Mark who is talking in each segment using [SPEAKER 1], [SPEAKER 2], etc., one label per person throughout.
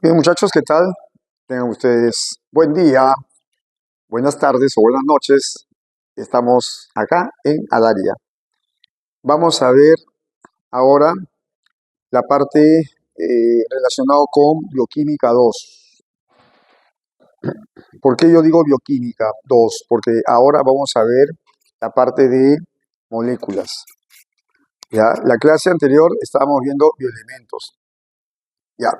[SPEAKER 1] Bien, muchachos, ¿qué tal? Tengan ustedes buen día, buenas tardes o buenas noches. Estamos acá en Adaria. Vamos a ver ahora la parte relacionada con bioquímica 2. ¿Por qué yo digo bioquímica 2? Porque ahora vamos a ver la parte de moléculas. ¿Ya? La clase anterior estábamos viendo bioelementos. ¿Ya?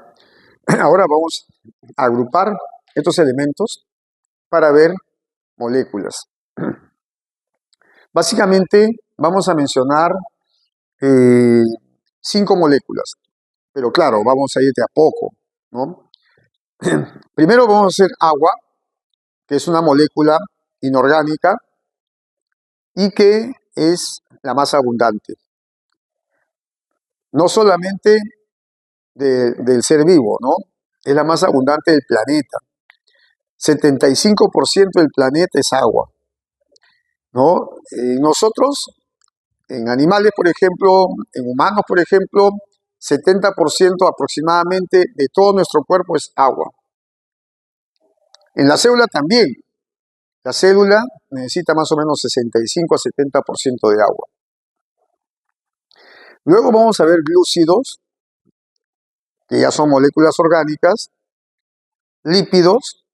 [SPEAKER 1] Ahora vamos a agrupar estos elementos para ver moléculas. Básicamente vamos a mencionar eh, 5 moléculas, pero claro, vamos a ir de a poco, ¿no? Primero vamos a hacer agua, que es una molécula inorgánica y que es la más abundante, no solamente del ser vivo, ¿no? Es la más abundante del planeta. 75% del planeta es agua, ¿no? Nosotros, en animales, por ejemplo, en humanos, por ejemplo, 70% aproximadamente de todo nuestro cuerpo es agua. En la célula también. La célula necesita más o menos 65 a 70% de agua. Luego vamos a ver glúcidos, que ya son moléculas orgánicas, lípidos,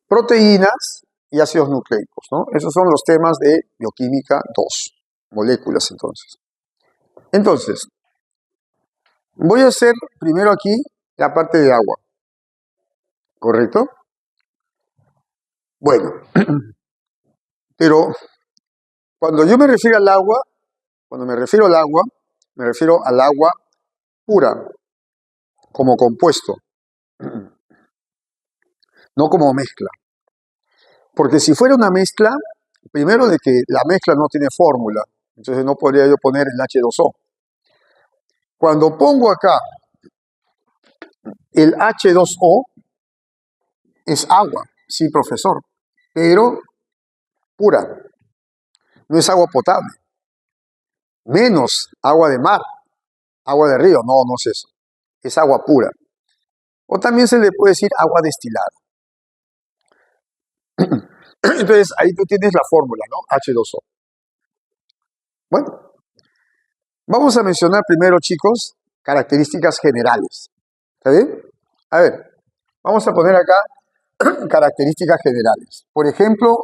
[SPEAKER 1] proteínas y ácidos nucleicos, ¿no? Esos son los temas de bioquímica 2, moléculas entonces. Entonces, voy a hacer primero aquí la parte de agua, ¿correcto? Bueno, pero cuando yo me refiero al agua, me refiero al agua pura, como compuesto, no como mezcla. Porque si fuera una mezcla, primero de que la mezcla no tiene fórmula, entonces no podría yo poner el H2O. Cuando pongo acá el H2O, es agua, sí, profesor, pero pura. No es agua potable, menos agua de mar, agua de río, no es eso. Es agua pura. O también se le puede decir agua destilada. Entonces, ahí tú tienes la fórmula, ¿no? H2O. Bueno, vamos a mencionar primero, chicos, características generales. ¿Está bien? A ver, vamos a poner acá características generales. Por ejemplo,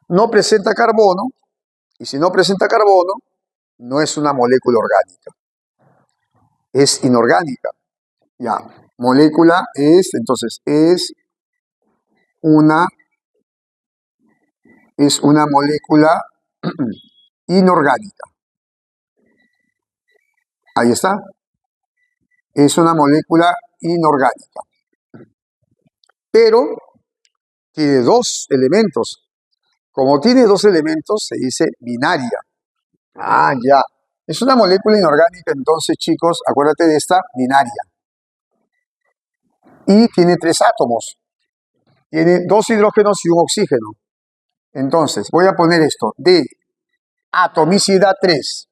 [SPEAKER 1] no presenta carbono, y si no presenta carbono, no es una molécula orgánica. Es inorgánica. Ya, molécula es, entonces, una molécula inorgánica. Ahí está. Es una molécula inorgánica. Pero tiene dos elementos. Como tiene dos elementos, se dice binaria. Ah, ya. Es una molécula inorgánica, entonces, chicos, acuérdate de esta binaria. Y tiene 3 átomos. Tiene 2 hidrógenos y un oxígeno. Entonces, voy a poner esto. De atomicidad 3.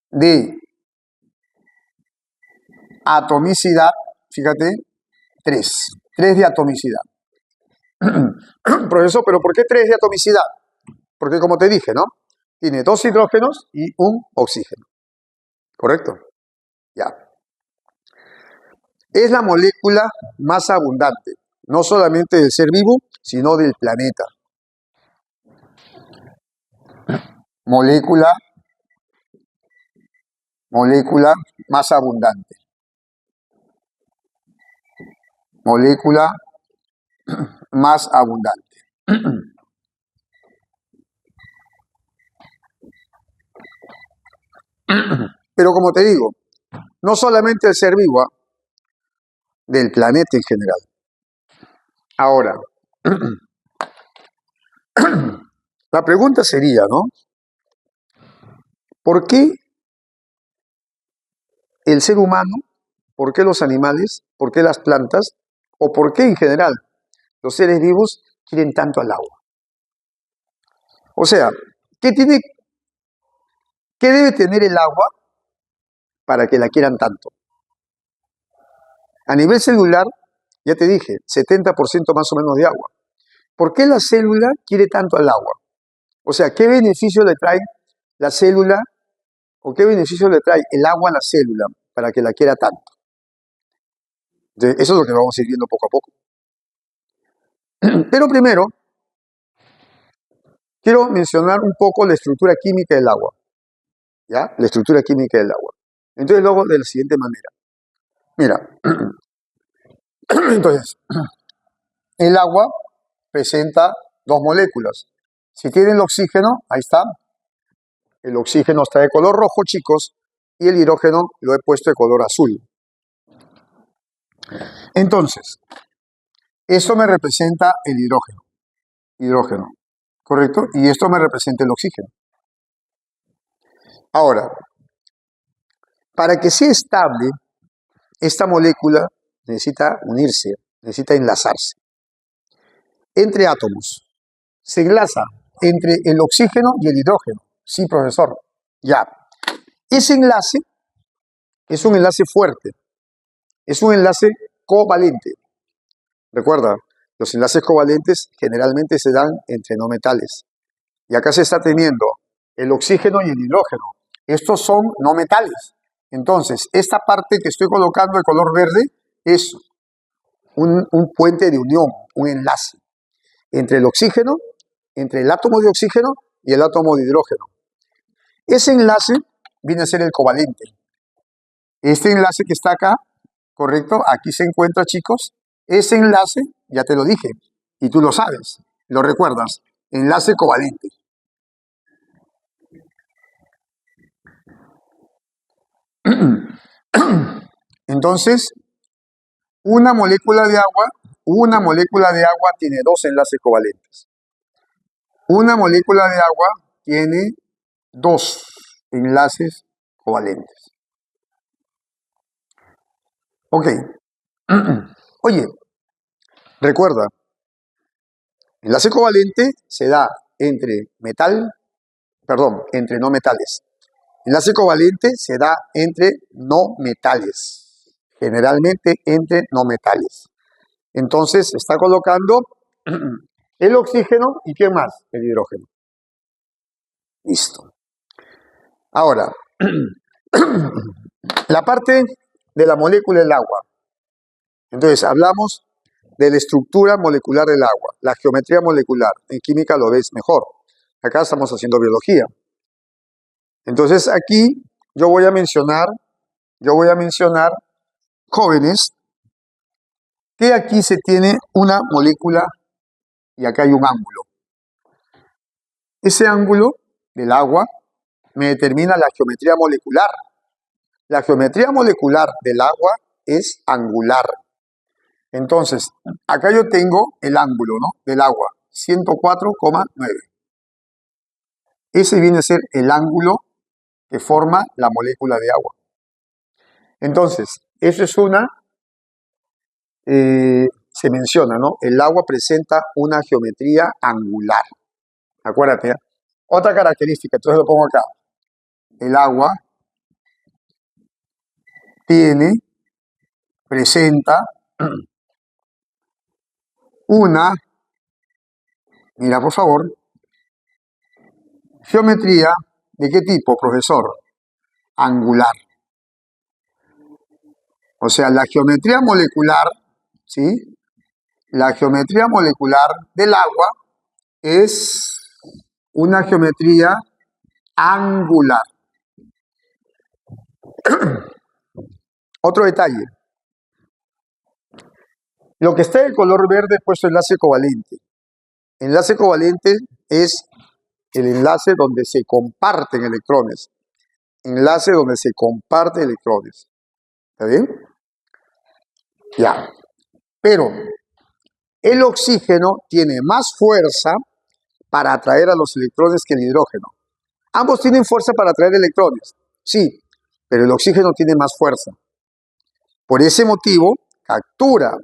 [SPEAKER 1] De atomicidad, fíjate, 3. 3 de atomicidad. Profesor, ¿pero por qué 3 de atomicidad? Porque como te dije, ¿no? Tiene 2 hidrógenos y un oxígeno. ¿Correcto? Ya. Es la molécula más abundante, no solamente del ser vivo, sino del planeta. Molécula más abundante. Molécula más abundante. Pero como te digo, no solamente el ser vivo, del planeta en general. Ahora, la pregunta sería, ¿no? ¿Por qué el ser humano, por qué los animales, por qué las plantas, o por qué en general los seres vivos quieren tanto al agua? O sea, ¿qué debe tener el agua para que la quieran tanto? A nivel celular, ya te dije, 70% más o menos de agua. ¿Por qué la célula quiere tanto al agua? O sea, ¿qué beneficio le trae la célula o qué beneficio le trae el agua a la célula para que la quiera tanto? Entonces, eso es lo que vamos a ir viendo poco a poco. Pero primero, quiero mencionar un poco la estructura química del agua. ¿Ya? La estructura química del agua. Entonces lo hago de la siguiente manera. Mira, entonces, el agua presenta dos moléculas. Si tiene el oxígeno, ahí está. El oxígeno está de color rojo, chicos, y el hidrógeno lo he puesto de color azul. Entonces, eso me representa el hidrógeno, ¿correcto? Y esto me representa el oxígeno. Ahora, para que sea estable, esta molécula necesita unirse, necesita enlazarse entre átomos. Se enlaza entre el oxígeno y el hidrógeno. Sí, profesor. Ya. Ese enlace es un enlace fuerte. Es un enlace covalente. Recuerda, los enlaces covalentes generalmente se dan entre no metales. Y acá se está teniendo el oxígeno y el hidrógeno. Estos son no metales. Entonces, esta parte que estoy colocando de color verde es un puente de unión, un enlace entre el oxígeno, entre el átomo de oxígeno y el átomo de hidrógeno. Ese enlace viene a ser el covalente. Este enlace que está acá, ¿correcto? Aquí se encuentra, chicos. Ese enlace, ya te lo dije, y tú lo sabes, lo recuerdas, enlace covalente. Entonces, una molécula de agua tiene dos enlaces covalentes. Una molécula de agua tiene dos enlaces covalentes. Ok. Oye, recuerda, enlace covalente se da entre no metales. Enlace covalente se da entre no metales, generalmente entre no metales. Entonces, está colocando el oxígeno y ¿qué más? El hidrógeno. Listo. Ahora, la parte de la molécula del agua. Entonces, hablamos de la estructura molecular del agua, la geometría molecular. En química lo ves mejor. Acá estamos haciendo biología. Entonces, aquí yo voy a mencionar, jóvenes, que aquí se tiene una molécula y acá hay un ángulo. Ese ángulo del agua me determina la geometría molecular. La geometría molecular del agua es angular. Entonces, acá yo tengo el ángulo, ¿no? Del agua, 104,9. Ese viene a ser el ángulo que forma la molécula de agua. Entonces, eso es se menciona, ¿no? El agua presenta una geometría angular. Acuérdate, ¿eh? Otra característica, entonces lo pongo acá. El agua presenta una, mira por favor, geometría, ¿de qué tipo, profesor? Angular. O sea, la geometría molecular, ¿sí? La geometría molecular del agua es una geometría angular. Otro detalle. Lo que está de color verde es puesto enlace covalente. Enlace covalente es el enlace donde se comparten electrones. Enlace donde se comparten electrones. ¿Está bien? Ya. Pero el oxígeno tiene más fuerza para atraer a los electrones que el hidrógeno. Ambos tienen fuerza para atraer electrones, sí, pero el oxígeno tiene más fuerza. Por ese motivo, captura.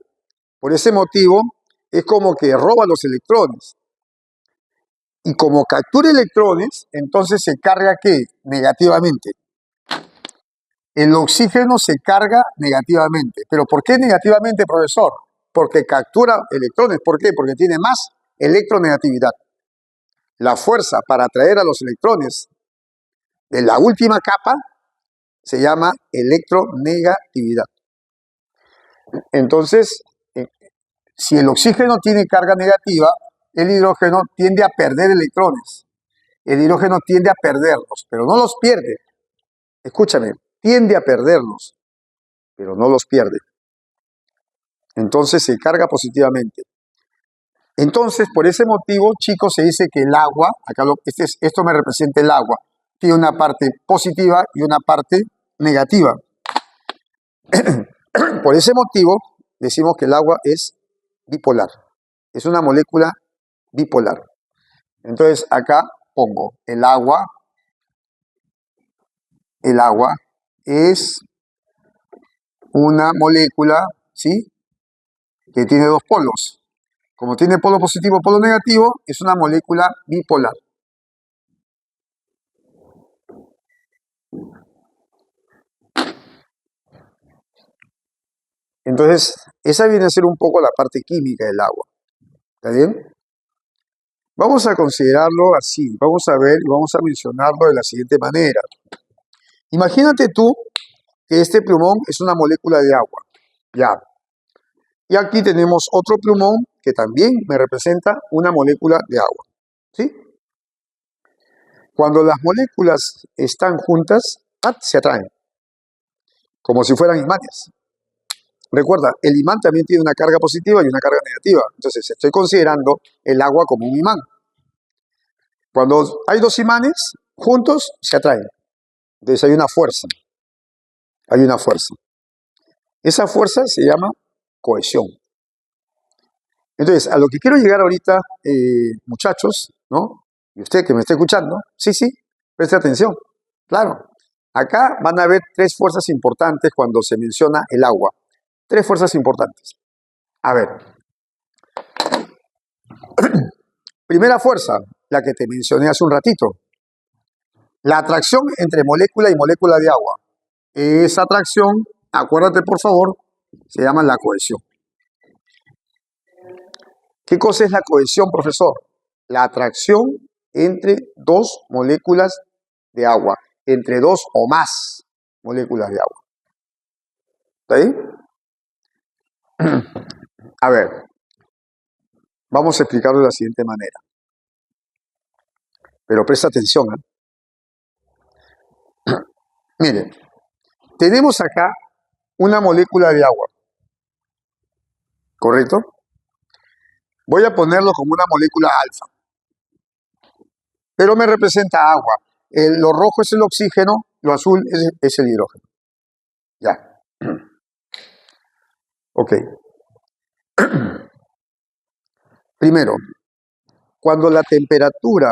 [SPEAKER 1] Por ese motivo, es como que roba los electrones. Y como captura electrones, entonces se carga ¿qué? Negativamente. El oxígeno se carga negativamente. ¿Pero por qué negativamente, profesor? Porque captura electrones. ¿Por qué? Porque tiene más electronegatividad. La fuerza para atraer a los electrones de la última capa se llama electronegatividad. Entonces, si el oxígeno tiene carga negativa, el hidrógeno tiende a perder electrones. El hidrógeno tiende a perderlos, pero no los pierde. Escúchame, tiende a perderlos, pero no los pierde. Entonces se carga positivamente. Entonces, por ese motivo, chicos, se dice que el agua, esto me representa el agua, tiene una parte positiva y una parte negativa. Por ese motivo, decimos que el agua es bipolar. Es una molécula bipolar. Entonces, acá pongo el agua es una molécula, ¿sí?, que tiene dos polos. Como tiene polo positivo y polo negativo, es una molécula bipolar. Entonces, esa viene a ser un poco la parte química del agua. ¿Está bien? Vamos a considerarlo así. Vamos a ver y vamos a mencionarlo de la siguiente manera. Imagínate tú que este plumón es una molécula de agua. Ya. Y aquí tenemos otro plumón que también me representa una molécula de agua. ¿Sí? Cuando las moléculas están juntas, se atraen, como si fueran imanes. Recuerda, el imán también tiene una carga positiva y una carga negativa. Entonces, estoy considerando el agua como un imán. Cuando hay dos imanes juntos, se atraen. Entonces, hay una fuerza. Hay una fuerza. Esa fuerza se llama cohesión. Entonces, a lo que quiero llegar ahorita, muchachos, ¿no? Y usted que me está escuchando, sí, preste atención. Claro, acá van a ver tres fuerzas importantes cuando se menciona el agua. Tres fuerzas importantes. A ver. Primera fuerza, la que te mencioné hace un ratito. La atracción entre molécula y molécula de agua. Esa atracción, acuérdate por favor, se llama la cohesión. ¿Qué cosa es la cohesión, profesor? La atracción entre dos moléculas de agua, entre dos o más moléculas de agua. ¿Está ahí? A ver, vamos a explicarlo de la siguiente manera. Pero presta atención, ¿eh? Miren, tenemos acá una molécula de agua, ¿correcto? Voy a ponerlo como una molécula alfa, pero me representa agua. Lo rojo es el oxígeno, lo azul es el hidrógeno. Ya. Ok. Primero, cuando la temperatura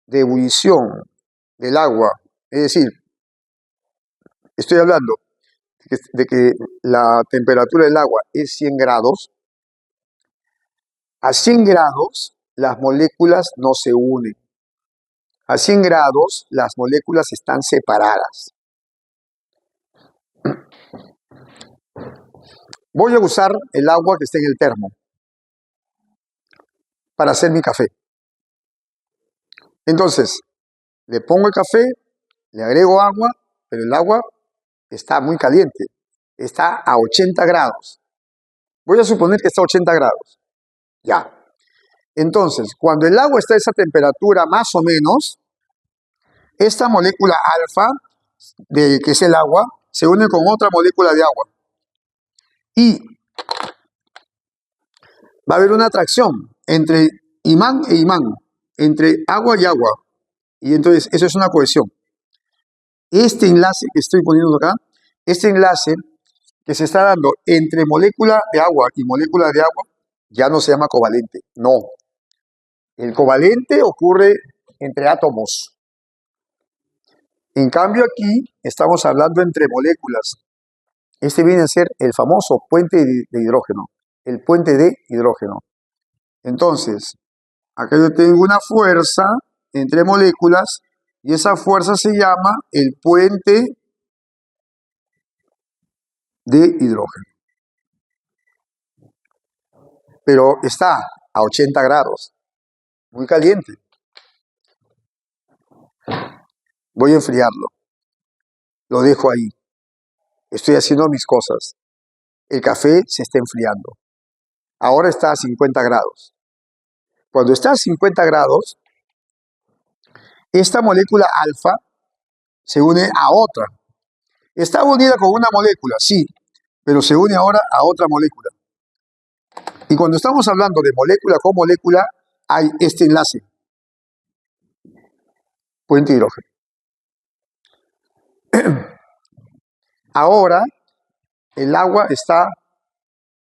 [SPEAKER 1] de ebullición del agua, es decir, estoy hablando de que la temperatura del agua es 100 grados, a 100 grados las moléculas no se unen. A 100 grados las moléculas están separadas. Voy a usar el agua que está en el termo para hacer mi café. Entonces, le pongo el café, le agrego agua, pero el agua está muy caliente, está a 80 grados. Voy a suponer que está a 80 grados. Ya. Entonces, cuando el agua está a esa temperatura más o menos, esta molécula alfa, que es el agua, se une con otra molécula de agua. Y va a haber una atracción entre imán e imán, entre agua y agua. Y entonces eso es una cohesión. Este enlace que estoy poniendo acá, este enlace que se está dando entre molécula de agua y molécula de agua, ya no se llama covalente, no. El covalente ocurre entre átomos. En cambio aquí estamos hablando entre moléculas. Este viene a ser el famoso puente de hidrógeno, el puente de hidrógeno. Entonces, acá yo tengo una fuerza entre moléculas y esa fuerza se llama el puente de hidrógeno. Pero está a 80 grados, muy caliente. Voy a enfriarlo. Lo dejo ahí. Estoy haciendo mis cosas. El café se está enfriando. Ahora está a 50 grados. Cuando está a 50 grados, esta molécula alfa se une a otra. Está unida con una molécula, sí, pero se une ahora a otra molécula. Y cuando estamos hablando de molécula con molécula, hay este enlace. Puente hidrógeno. Ahora, el agua está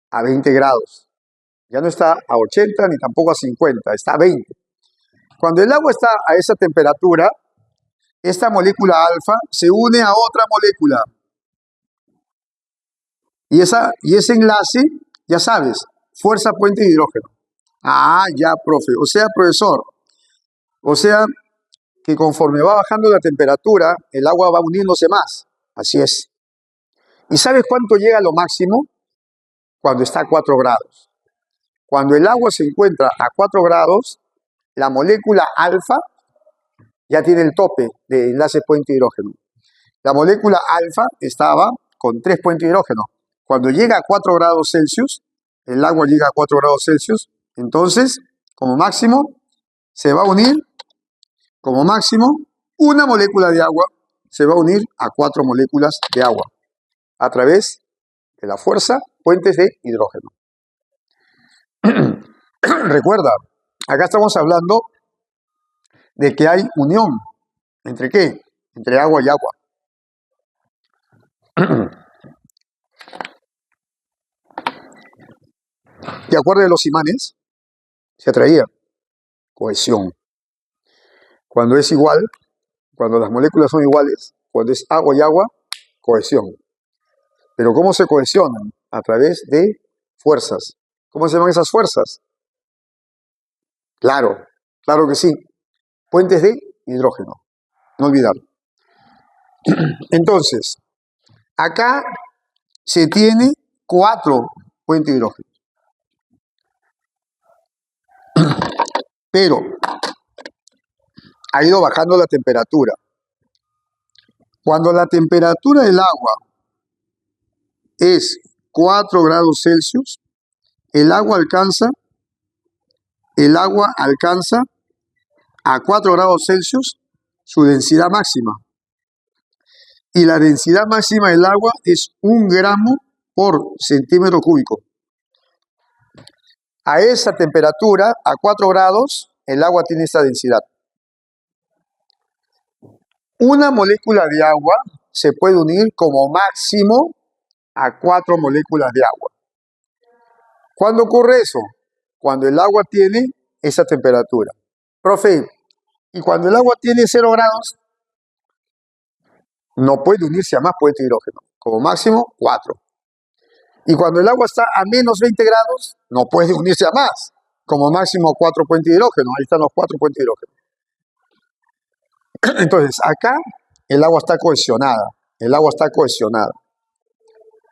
[SPEAKER 1] a 20 grados. Ya no está a 80 ni tampoco a 50, está a 20. Cuando el agua está a esa temperatura, esta molécula alfa se une a otra molécula. Y ese enlace, ya sabes, fuerza puente de hidrógeno. Ah, ya, profe. O sea, profesor. O sea, que conforme va bajando la temperatura, el agua va uniéndose más. Así es. ¿Y sabes cuánto llega a lo máximo? Cuando está a 4 grados. Cuando el agua se encuentra a 4 grados, la molécula alfa ya tiene el tope de enlace puente de hidrógeno. La molécula alfa estaba con 3 puentes de hidrógeno. Cuando llega a 4 grados Celsius, el agua llega a 4 grados Celsius, entonces, como máximo, se va a unir, como máximo, una molécula de agua se va a unir a 4 moléculas de agua a través de la fuerza puentes de hidrógeno. Recuerda, acá estamos hablando de que hay unión. ¿Entre qué? Entre agua y agua. ¿Te acuerdas de los imanes? Se atraían. Cohesión. Cuando es igual, cuando las moléculas son iguales, cuando es agua y agua, cohesión. Pero ¿cómo se cohesionan? A través de fuerzas. ¿Cómo se llaman esas fuerzas? Claro, claro que sí. Puentes de hidrógeno. No olvidar. Entonces, acá se tiene 4 puentes de hidrógeno. Pero ha ido bajando la temperatura. Cuando la temperatura del agua es 4 grados Celsius, el agua alcanza a 4 grados Celsius su densidad máxima. Y la densidad máxima del agua es 1 gramo por centímetro cúbico. A esa temperatura, a 4 grados, el agua tiene esta densidad. Una molécula de agua se puede unir como máximo a 4 moléculas de agua. ¿Cuándo ocurre eso? Cuando el agua tiene esa temperatura. Profe, ¿y cuando el agua tiene 0 grados? No puede unirse a más puentes de hidrógeno. Como máximo, 4. Y cuando el agua está a menos 20 grados, no puede unirse a más. Como máximo 4 puentes de hidrógeno. Ahí están los 4 puentes de hidrógeno. Entonces, acá el agua está cohesionada. El agua está cohesionada.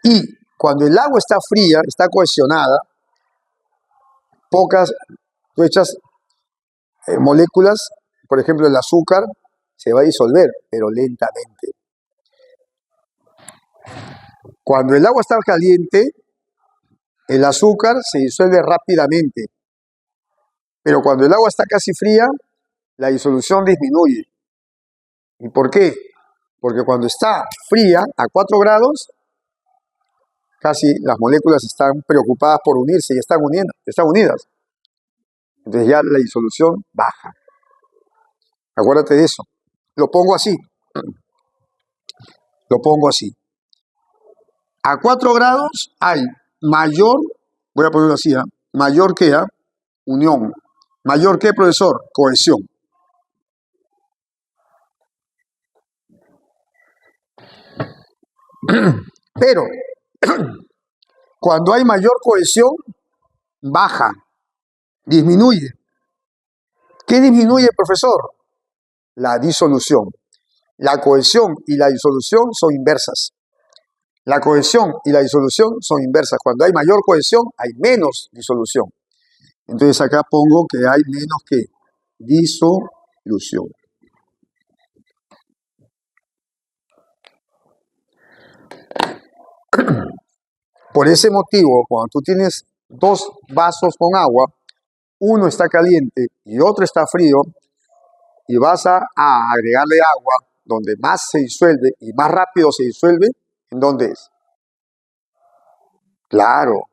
[SPEAKER 1] Y cuando el agua está fría, está cohesionada, tú echas moléculas, por ejemplo, el azúcar se va a disolver, pero lentamente. Cuando el agua está caliente, el azúcar se disuelve rápidamente. Pero cuando el agua está casi fría, la disolución disminuye. ¿Y por qué? Porque cuando está fría, a 4 grados, casi las moléculas están preocupadas por unirse y están unidas. Entonces ya la disolución baja. Acuérdate de eso. Lo pongo así. Lo pongo así. A 4 grados hay mayor, voy a ponerlo así, mayor que unión. Mayor que, profesor, cohesión. Pero cuando hay mayor cohesión, baja, disminuye. ¿Qué disminuye, profesor? La disolución. La cohesión y la disolución son inversas. La cohesión y la disolución son inversas. Cuando hay mayor cohesión, hay menos disolución. Entonces acá pongo que hay menos que disolución. Por ese motivo, cuando tú tienes dos vasos con agua, uno está caliente y otro está frío, y vas a agregarle agua donde más se disuelve y más rápido se disuelve, ¿en dónde es? Claro,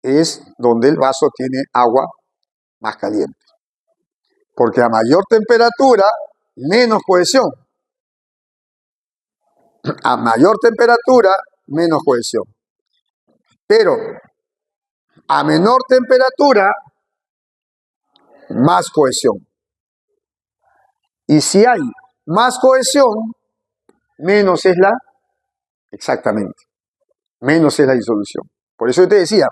[SPEAKER 1] es donde el vaso tiene agua más caliente. Porque a mayor temperatura, menos cohesión. A mayor temperatura, menos cohesión. Pero a menor temperatura, más cohesión. Y si hay más cohesión, menos es exactamente, menos es la disolución. Por eso yo te decía,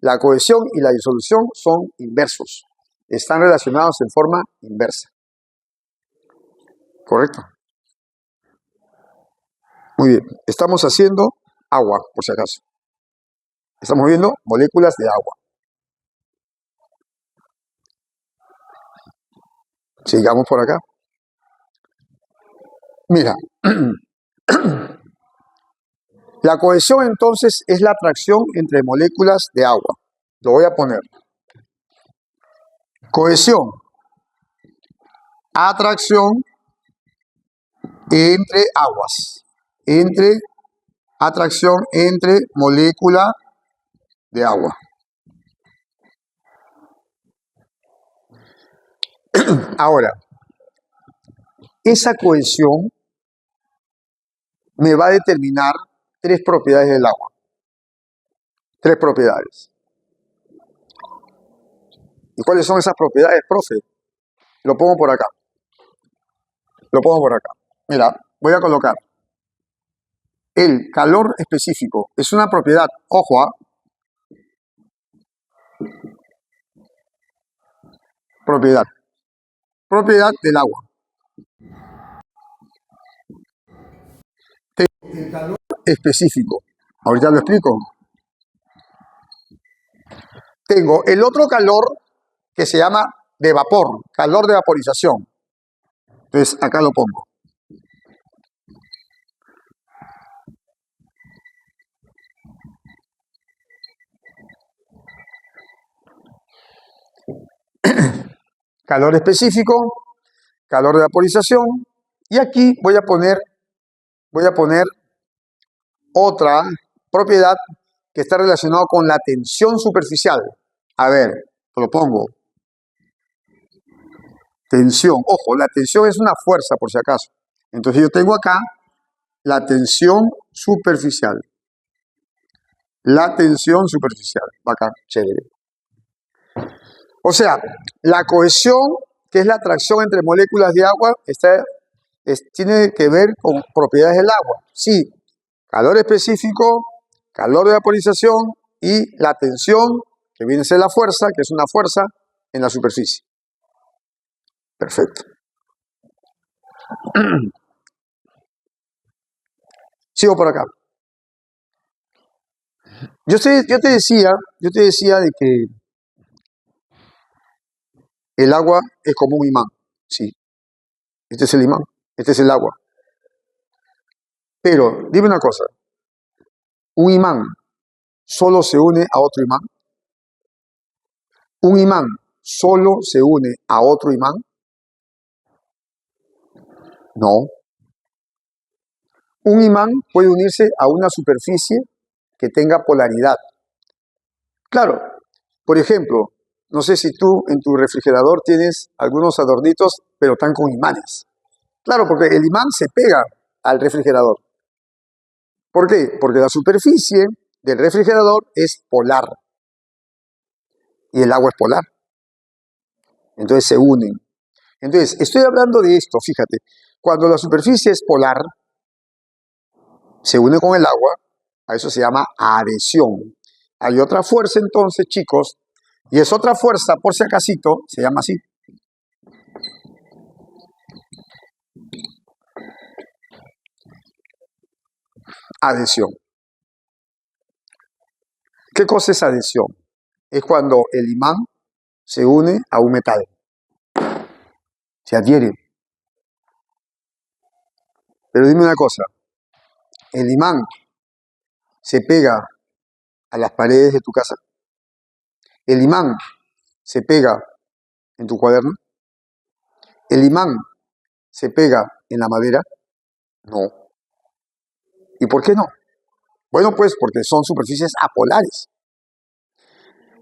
[SPEAKER 1] la cohesión y la disolución son inversos. Están relacionados en forma inversa. ¿Correcto? Muy bien. Estamos haciendo agua, por si acaso. Estamos viendo moléculas de agua. Sigamos por acá. Mira. La cohesión entonces es la atracción entre moléculas de agua. Lo voy a poner. Cohesión. Atracción entre aguas. Atracción entre molécula de agua. Ahora, esa cohesión me va a determinar tres propiedades del agua. Tres propiedades. ¿Y cuáles son esas propiedades, profe? Lo pongo por acá. Lo pongo por acá. Mira, voy a colocar el calor específico. Es una propiedad, ojo, propiedad. Propiedad del agua. Tengo el calor específico. Ahorita lo explico. Tengo el otro calor que se llama de vapor, calor de vaporización. Entonces, acá lo pongo. Calor específico, calor de vaporización. Y aquí voy a poner otra propiedad que está relacionada con la tensión superficial. A ver, lo pongo. Tensión. Ojo, la tensión es una fuerza, por si acaso. Entonces yo tengo acá la tensión superficial. La tensión superficial. Bacán, chévere. O sea, la cohesión, que es la atracción entre moléculas de agua, tiene que ver con propiedades del agua. Sí, calor específico, calor de vaporización y la tensión, que viene a ser la fuerza, que es una fuerza en la superficie. Perfecto. Sigo por acá. Yo te decía de que el agua es como un imán. Sí, este es el imán, este es el agua. Pero dime una cosa, ¿un imán solo se une a otro imán? ¿Un imán solo se une a otro imán? No. Un imán puede unirse a una superficie que tenga polaridad. Claro, por ejemplo, no sé si tú en tu refrigerador tienes algunos adornitos, pero están con imanes. Claro, porque el imán se pega al refrigerador. ¿Por qué? Porque la superficie del refrigerador es polar y el agua es polar. Entonces se unen. Entonces, estoy hablando de esto, fíjate. Cuando la superficie es polar, se une con el agua, a eso se llama adhesión. Hay otra fuerza entonces, chicos, y es otra fuerza, por si acasito, se llama así. Adhesión. ¿Qué cosa es adhesión? Es cuando el imán se une a un metal, se adhiere. Pero dime una cosa, ¿el imán se pega a las paredes de tu casa? ¿El imán se pega en tu cuaderno? ¿El imán se pega en la madera? No. ¿Y por qué no? Bueno, pues porque son superficies apolares.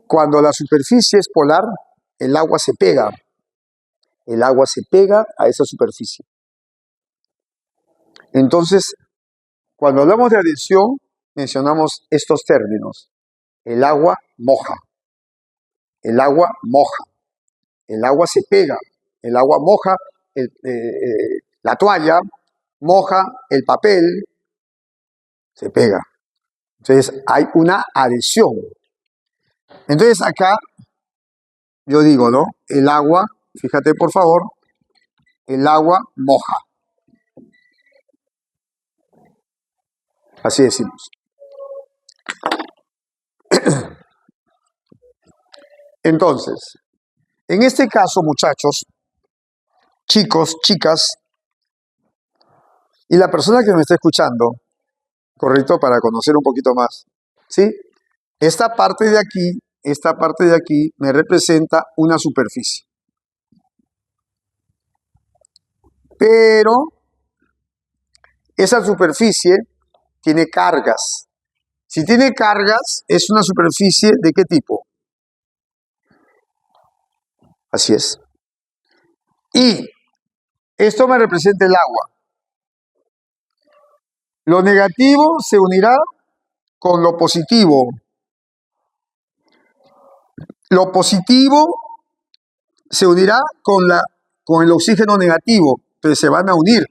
[SPEAKER 1] Cuando la superficie es polar, el agua se pega. El agua se pega a esa superficie. Entonces, cuando hablamos de adhesión, mencionamos estos términos. El agua moja. El agua moja. El agua se pega. El agua moja la toalla, moja el papel, se pega. Entonces, hay una adhesión. Entonces, acá yo digo, ¿no? El agua, fíjate por favor, el agua moja. Así decimos. Entonces, en este caso, muchachos, chicos, chicas, y la persona que me está escuchando, correcto, para conocer un poquito más, ¿sí? Esta parte de aquí me representa una superficie. Pero esa superficie tiene cargas. Si tiene cargas, es una superficie ¿de qué tipo? Así es. Y esto me representa el agua. Lo negativo se unirá con lo positivo. Lo positivo se unirá con el oxígeno negativo, pero se van a unir.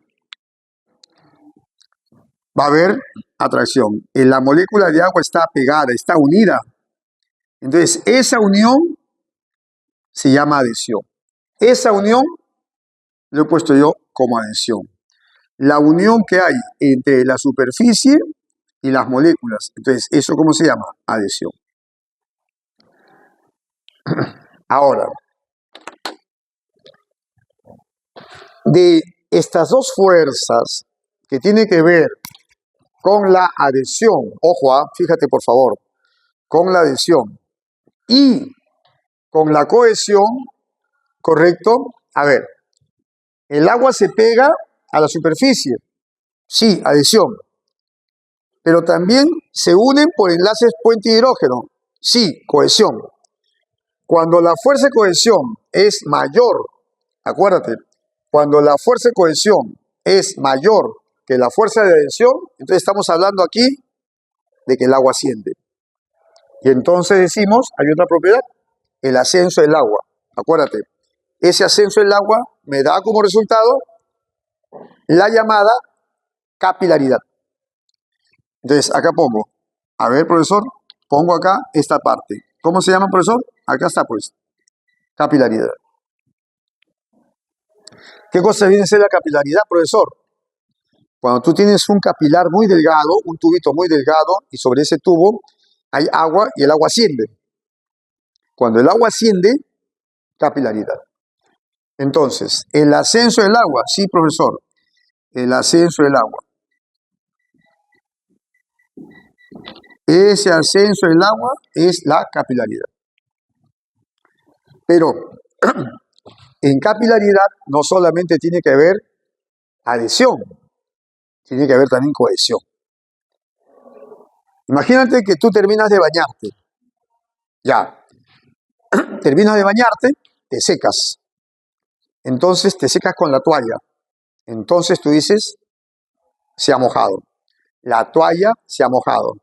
[SPEAKER 1] Va a haber atracción. La molécula de agua está pegada, está unida. Entonces, esa unión se llama adhesión. Esa unión lo he puesto yo como adhesión. La unión que hay entre la superficie y las moléculas. Entonces, ¿eso cómo se llama? Adhesión. Ahora, de estas dos fuerzas que tienen que ver con la adhesión, ojo, fíjate por favor, con la adhesión y con la cohesión, ¿correcto? A ver, el agua se pega a la superficie, sí, adhesión, pero también se unen por enlaces puente hidrógeno, sí, cohesión. Cuando la fuerza de cohesión es mayor, acuérdate, cuando la fuerza de cohesión es mayor que la fuerza de adhesión, entonces estamos hablando aquí de que el agua asciende. Y entonces decimos, hay otra propiedad, el ascenso del agua. Acuérdate, ese ascenso del agua me da como resultado la llamada capilaridad. Entonces, acá pongo, a ver, profesor, pongo acá esta parte. ¿Cómo se llama, profesor? Acá está, pues, capilaridad. ¿Qué cosa viene a ser la capilaridad, profesor? Cuando tú tienes un capilar muy delgado, un tubito muy delgado, y sobre ese tubo hay agua y el agua asciende. Cuando el agua asciende, capilaridad. Entonces, el ascenso del agua, sí, profesor, el ascenso del agua. Ese ascenso del agua es la capilaridad. Pero en capilaridad no solamente tiene que haber adhesión, tiene que haber también cohesión. Imagínate que tú terminas de bañarte. Ya, terminas de bañarte, te secas. Entonces te secas con la toalla. Entonces tú dices, se ha mojado. La toalla se ha mojado.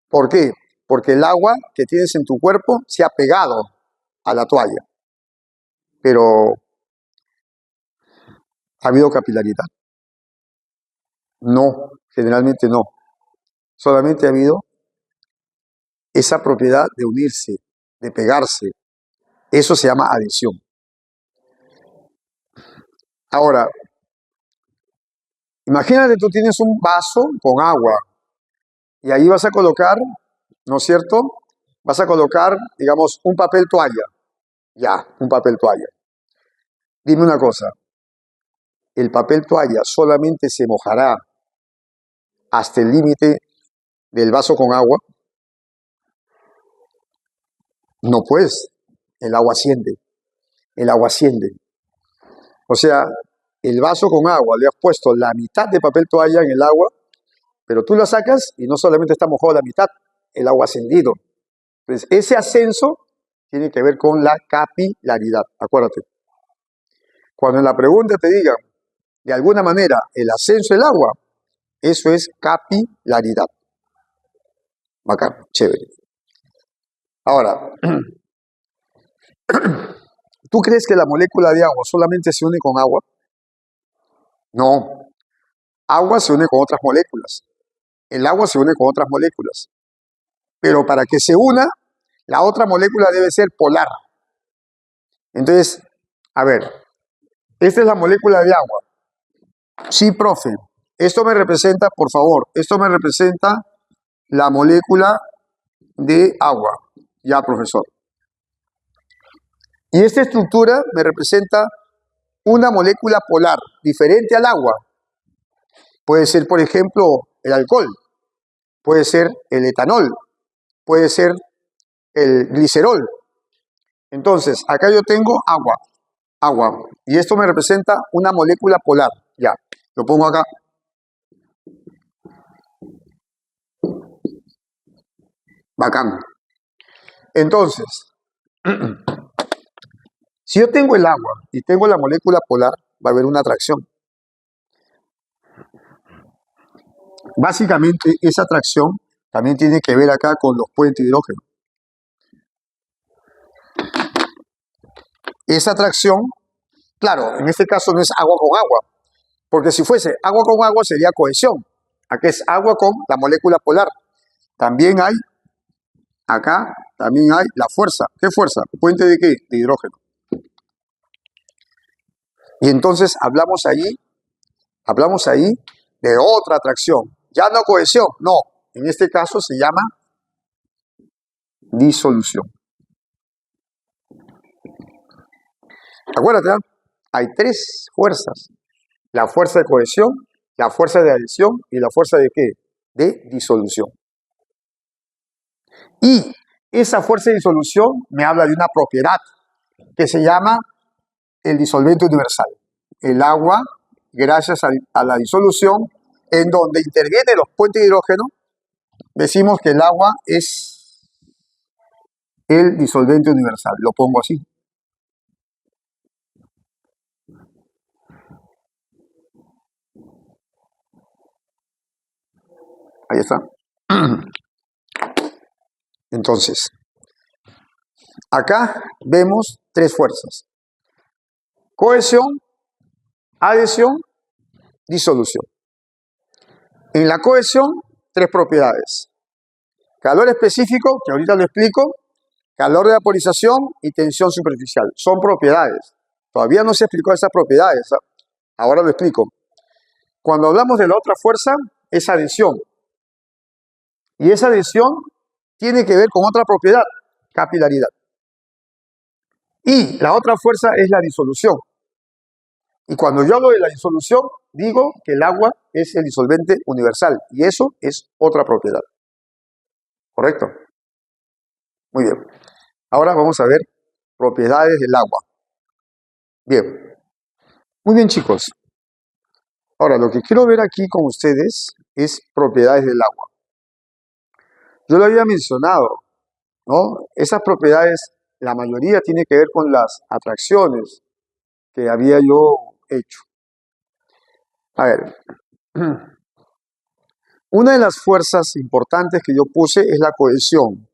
[SPEAKER 1] ¿Por qué? Porque el agua que tienes en tu cuerpo se ha pegado a la toalla. Pero ¿ha habido capilaridad? No, generalmente no. Solamente ha habido esa propiedad de unirse, de pegarse. Eso se llama adhesión. Ahora, imagínate tú tienes un vaso con agua y ahí vas a colocar, ¿no es cierto?, Vas a colocar, digamos, un papel toalla. Ya, un papel toalla. Dime una cosa, ¿el papel toalla solamente se mojará hasta el límite del vaso con agua? No, pues, el agua asciende, el agua asciende. O sea, el vaso con agua, le has puesto la mitad de papel toalla en el agua, pero tú la sacas y no solamente está mojado la mitad, el agua ha ascendido. Entonces, ese ascenso tiene que ver con la capilaridad, acuérdate. Cuando en la pregunta te digan, de alguna manera, el ascenso del agua, eso es capilaridad. Bacán, chévere. Ahora, ¿tú crees que la molécula de agua solamente se une con agua? No, agua se une con otras moléculas. El agua se une con otras moléculas. Pero para que se una, la otra molécula debe ser polar. Entonces, a ver, esta es la molécula de agua. Sí, profe. Esto me representa, por favor, esto me representa la molécula de agua. Ya, profesor. Y esta estructura me representa una molécula polar, diferente al agua. Puede ser, por ejemplo, el alcohol, puede ser el etanol, puede ser el glicerol. Entonces, acá yo tengo agua, agua, y esto me representa una molécula polar. Ya, lo pongo acá. Bacán. Entonces, si yo tengo el agua y tengo la molécula polar, va a haber una atracción. Básicamente, esa atracción también tiene que ver acá con los puentes de hidrógeno. Esa atracción, claro, en este caso no es agua con agua, porque si fuese agua con agua sería cohesión. Aquí es agua con la molécula polar. También hay, acá, también hay la fuerza. ¿Qué fuerza? ¿Puente de qué? De hidrógeno. Y entonces hablamos ahí de otra atracción. Ya no cohesión, no. En este caso se llama disolución. Acuérdate, ¿eh? Hay tres fuerzas. La fuerza de cohesión, la fuerza de adhesión y la fuerza de ¿qué? De disolución. Y esa fuerza de disolución me habla de una propiedad que se llama el disolvente universal. El agua, gracias a la disolución, en donde intervienen los puentes de hidrógeno, decimos que el agua es el disolvente universal. Lo pongo así. Ahí está. Entonces, acá vemos tres fuerzas. Cohesión, adhesión, disolución. En la cohesión, tres propiedades. Calor específico, que ahorita lo explico, calor de vaporización y tensión superficial. Son propiedades. Todavía no se explicó esas propiedades. Ahora lo explico. Cuando hablamos de la otra fuerza, es adhesión. Y esa adhesión tiene que ver con otra propiedad, capilaridad. Y la otra fuerza es la disolución. Y cuando yo hablo de la disolución, digo que el agua es el disolvente universal. Y eso es otra propiedad. ¿Correcto? Muy bien. Ahora vamos a ver propiedades del agua. Bien. Muy bien, chicos. Ahora, lo que quiero ver aquí con ustedes es propiedades del agua. Yo lo había mencionado, ¿no? Esas propiedades, la mayoría tiene que ver con las atracciones que había yo hecho. A ver, una de las fuerzas importantes que yo puse es la cohesión.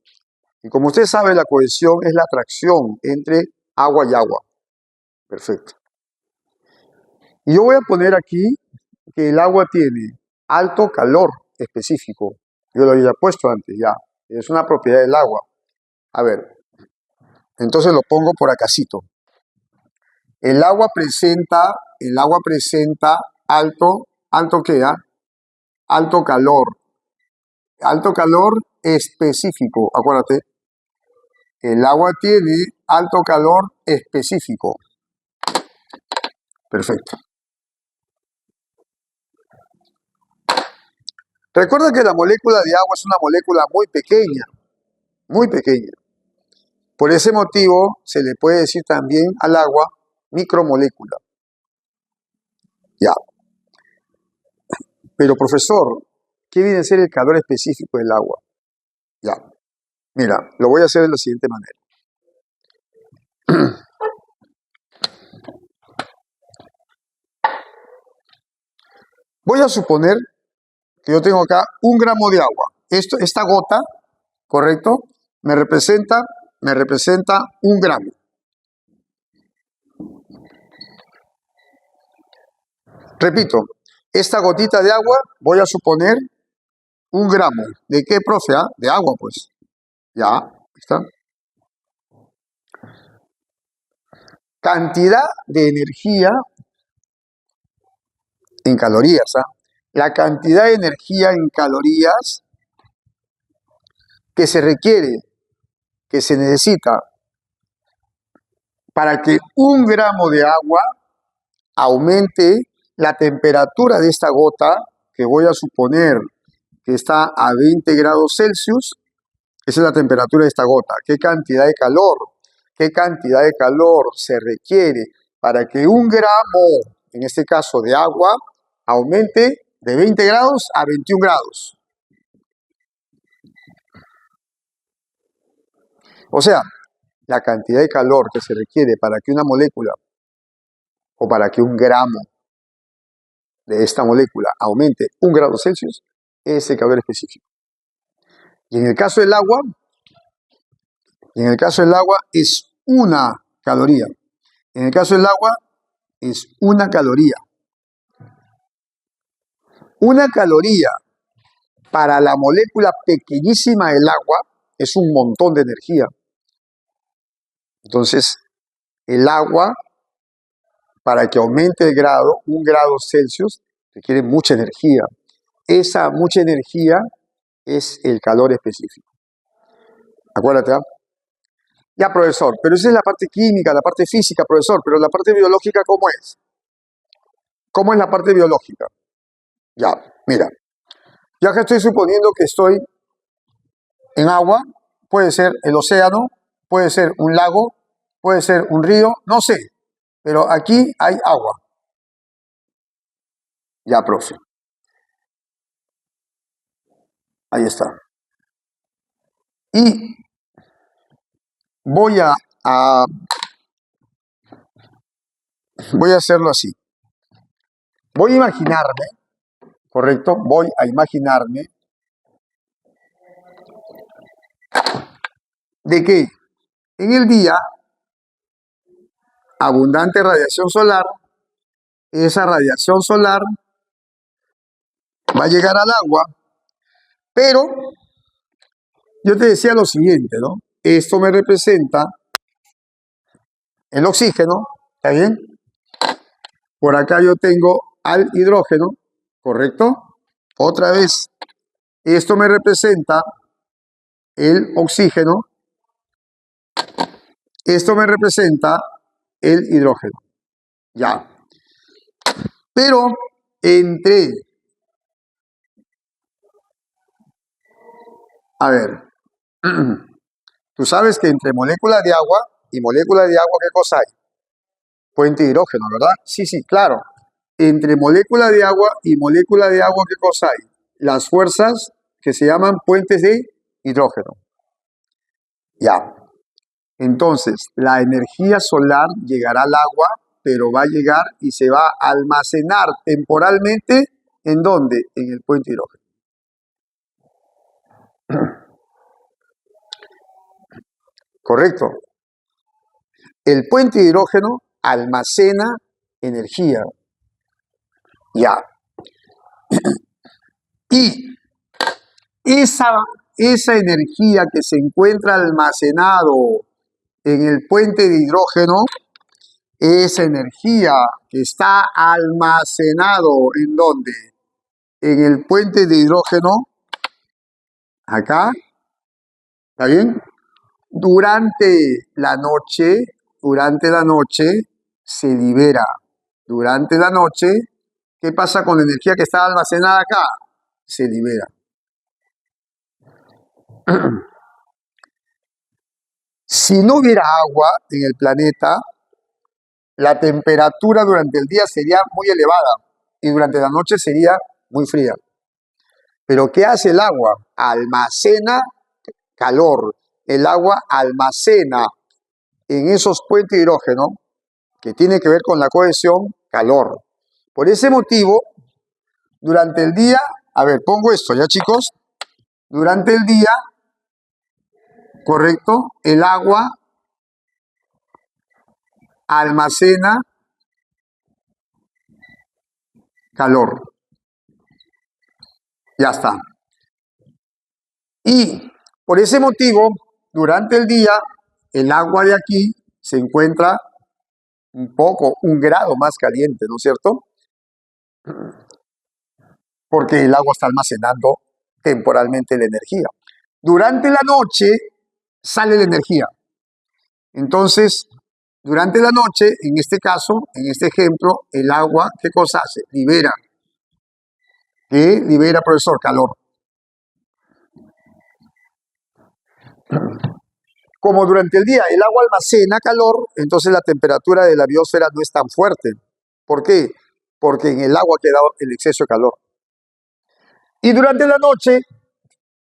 [SPEAKER 1] Y como usted sabe, la cohesión es la atracción entre agua y agua. Perfecto. Y yo voy a poner aquí que el agua tiene alto calor específico. Yo lo había puesto antes ya. Es una propiedad del agua. A ver, entonces lo pongo por acácito. El agua presenta alto ¿qué? Alto calor específico, acuérdate, El agua tiene alto calor específico. Perfecto. Recuerda que la molécula de agua es una molécula muy pequeña, muy pequeña. Por ese motivo se le puede decir también al agua micromolécula. Ya. Pero profesor, ¿qué viene a ser el calor específico del agua? Ya. Mira, lo voy a hacer de la siguiente manera. Voy a suponer que yo tengo acá 1 gramo de agua. Esta gota, ¿correcto? Me representa 1 gramo. Repito, esta gotita de agua voy a suponer 1 gramo. ¿De qué, profe? De agua, pues. Ya, ¿está? Cantidad de energía en calorías. La cantidad de energía en calorías que se requiere, que se necesita para que 1 gramo de agua aumente la temperatura de esta gota, que voy a suponer que está a 20 grados Celsius. Esa es la temperatura de esta gota. ¿Qué cantidad de calor? ¿Qué cantidad de calor se requiere para que 1 gramo, en este caso de agua, aumente de 20 grados a 21 grados? O sea, la cantidad de calor que se requiere para que una molécula o para que 1 gramo de esta molécula aumente 1 grado Celsius es el calor específico. Y en el caso del agua, es 1 caloría. En el caso del agua es 1 caloría. 1 caloría para la molécula pequeñísima del agua es un montón de energía. Entonces, el agua, para que aumente el grado, 1 grado Celsius, requiere mucha energía. Esa mucha energía es el calor específico. Acuérdate, ¿ah? Ya, profesor, pero esa es la parte química, la parte física, profesor, pero la parte biológica, ¿cómo es? ¿Cómo es la parte biológica? Ya, mira, ya que estoy suponiendo que estoy en agua, puede ser el océano, puede ser un lago, puede ser un río, no sé, pero aquí hay agua. Ya, profe. Ahí está. Y voy a hacerlo así. Voy a imaginarme, ¿correcto? Voy a imaginarme de que en el día abundante radiación solar, esa radiación solar va a llegar al agua, pero yo te decía lo siguiente, ¿no? Esto me representa el oxígeno, ¿está bien? Por acá yo tengo al hidrógeno, ¿correcto? Otra vez, esto me representa el oxígeno, esto me representa el hidrógeno. Ya. Pero a ver, tú sabes que entre moléculas de agua y moléculas de agua, ¿qué cosa hay? Puente de hidrógeno, ¿verdad? Sí, claro. Entre molécula de agua y molécula de agua, ¿qué cosa hay? Las fuerzas que se llaman puentes de hidrógeno. Ya. Entonces, la energía solar llegará al agua, pero va a llegar y se va a almacenar temporalmente, ¿en dónde? En el puente de hidrógeno. Correcto. El puente de hidrógeno almacena energía. Ya. Y esa energía que se encuentra almacenado en el puente de hidrógeno, esa energía que está almacenado ¿en dónde? En el puente de hidrógeno, acá, ¿está bien? Durante la noche se libera. Durante la noche, ¿qué pasa con la energía que está almacenada acá? Se libera. Si no hubiera agua en el planeta, la temperatura durante el día sería muy elevada y durante la noche sería muy fría. Pero ¿qué hace el agua? Almacena calor. El agua almacena en esos puentes de hidrógeno, que tiene que ver con la cohesión, calor. Por ese motivo, durante el día, a ver, pongo esto ya chicos, durante el día, correcto, el agua almacena calor. Ya está. Y por ese motivo, durante el día, el agua de aquí se encuentra un grado más caliente, ¿no es cierto? Porque el agua está almacenando temporalmente la energía. Durante la noche sale la energía. Entonces, durante la noche, en este caso, en este ejemplo, el agua, ¿qué cosa hace? Libera. ¿Qué libera, profesor? Calor. Como durante el día el agua almacena calor, entonces la temperatura de la biosfera no es tan fuerte. ¿Por qué? Porque en el agua queda el exceso de calor. Y durante la noche,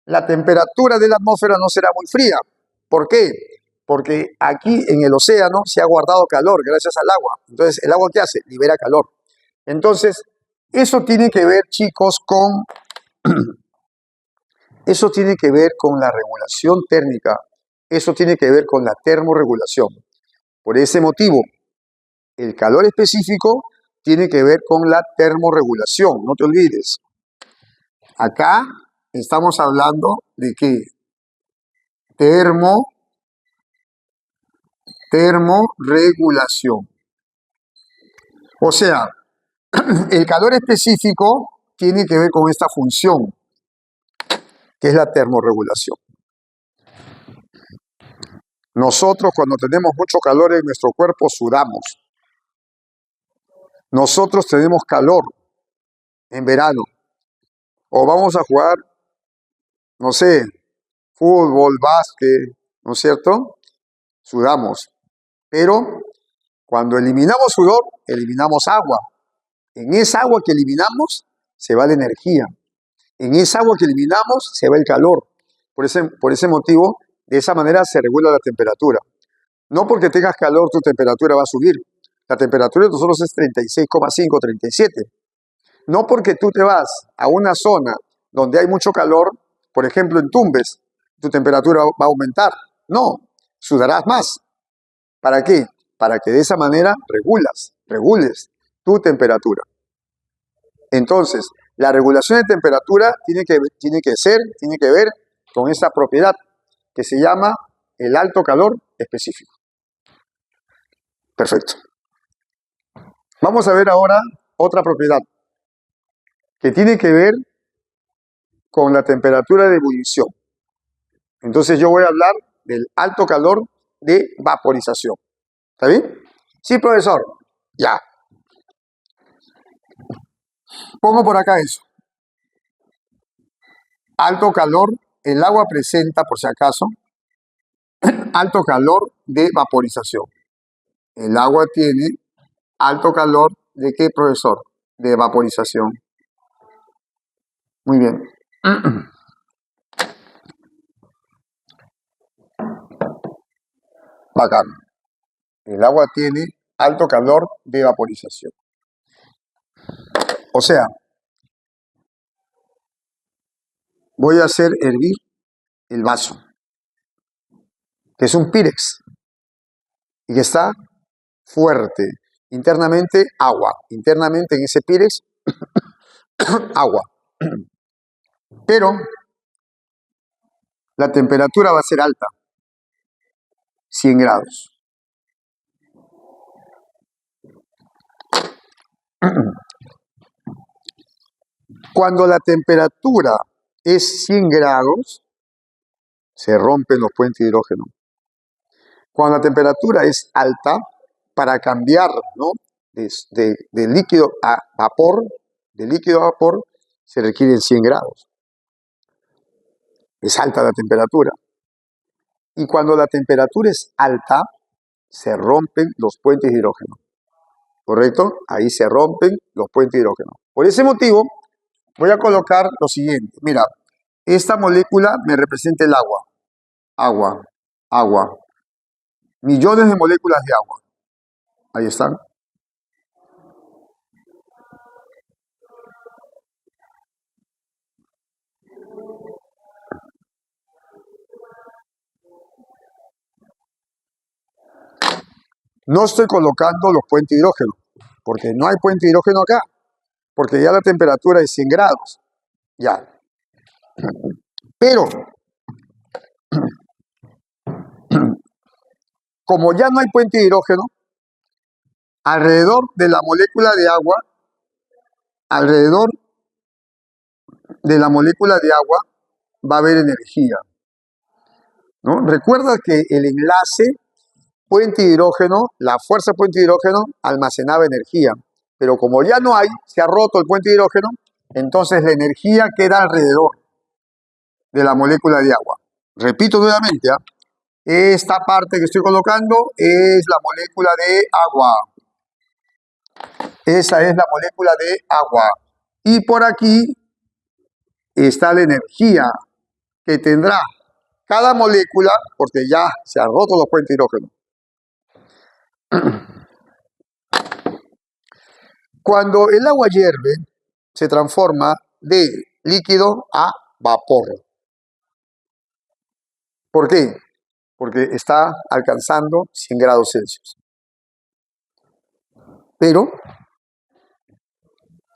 [SPEAKER 1] la temperatura de la atmósfera no será muy fría. ¿Por qué? Porque aquí en el océano se ha guardado calor gracias al agua. Entonces, ¿el agua qué hace? Libera calor. Entonces, eso tiene que ver, chicos, eso tiene que ver con la regulación térmica. Eso tiene que ver con la termorregulación. Por ese motivo, el calor específico tiene que ver con la termorregulación. No te olvides. Acá estamos hablando de que termorregulación. O sea, el calor específico tiene que ver con esta función, que es la termorregulación. Nosotros cuando tenemos mucho calor en nuestro cuerpo sudamos. Nosotros tenemos calor en verano. O vamos a jugar, no sé, fútbol, básquet, ¿no es cierto? Sudamos. Pero cuando eliminamos sudor, eliminamos agua. En esa agua que eliminamos se va la energía. En esa agua que eliminamos se va el calor. Por ese motivo, de esa manera se regula la temperatura. No porque tengas calor tu temperatura va a subir. La temperatura de nosotros es 36,5, 37. No porque tú te vas a una zona donde hay mucho calor, por ejemplo en Tumbes, tu temperatura va a aumentar. No, sudarás más. ¿Para qué? Para que de esa manera regules tu temperatura. Entonces, la regulación de temperatura tiene que ver con esa propiedad que se llama el alto calor específico. Perfecto. Vamos a ver ahora otra propiedad que tiene que ver con la temperatura de ebullición. Entonces yo voy a hablar del alto calor de vaporización. ¿Está bien? Sí, profesor. Ya. Pongo por acá eso. Alto calor, el agua presenta, por si acaso, alto calor de vaporización. El agua tiene alto calor de qué, profesor? De vaporización. Muy bien. Bacán. El agua tiene alto calor de vaporización. O sea, voy a hacer hervir el vaso, que es un Pyrex, y que está fuerte. Internamente, agua. Internamente en ese Pyrex, agua. Pero la temperatura va a ser alta, 100 grados. Cuando la temperatura es 100 grados, se rompen los puentes de hidrógeno. Cuando la temperatura es alta, para cambiar, ¿no?, de líquido a vapor, se requieren 100 grados. Es alta la temperatura. Y cuando la temperatura es alta, se rompen los puentes de hidrógeno. ¿Correcto? Ahí se rompen los puentes de hidrógeno. Por ese motivo, voy a colocar lo siguiente. Mira, esta molécula me representa el agua. Agua, agua. Millones de moléculas de agua. Ahí están. No estoy colocando los puentes de hidrógeno, porque no hay puente de hidrógeno acá, porque ya la temperatura es 100 grados. Ya. Pero, como ya no hay puente de hidrógeno, alrededor de la molécula de agua, va a haber energía, ¿no? Recuerda que el enlace puente de hidrógeno, la fuerza puente de hidrógeno almacenaba energía, pero como ya no hay, se ha roto el puente de hidrógeno, entonces la energía queda alrededor de la molécula de agua. Repito nuevamente, esta parte que estoy colocando es la molécula de agua. Esa es la molécula de agua. Y por aquí está la energía que tendrá cada molécula, porque ya se han roto los puentes de hidrógeno. Cuando el agua hierve, se transforma de líquido a vapor. ¿Por qué? Porque está alcanzando 100 grados Celsius. Pero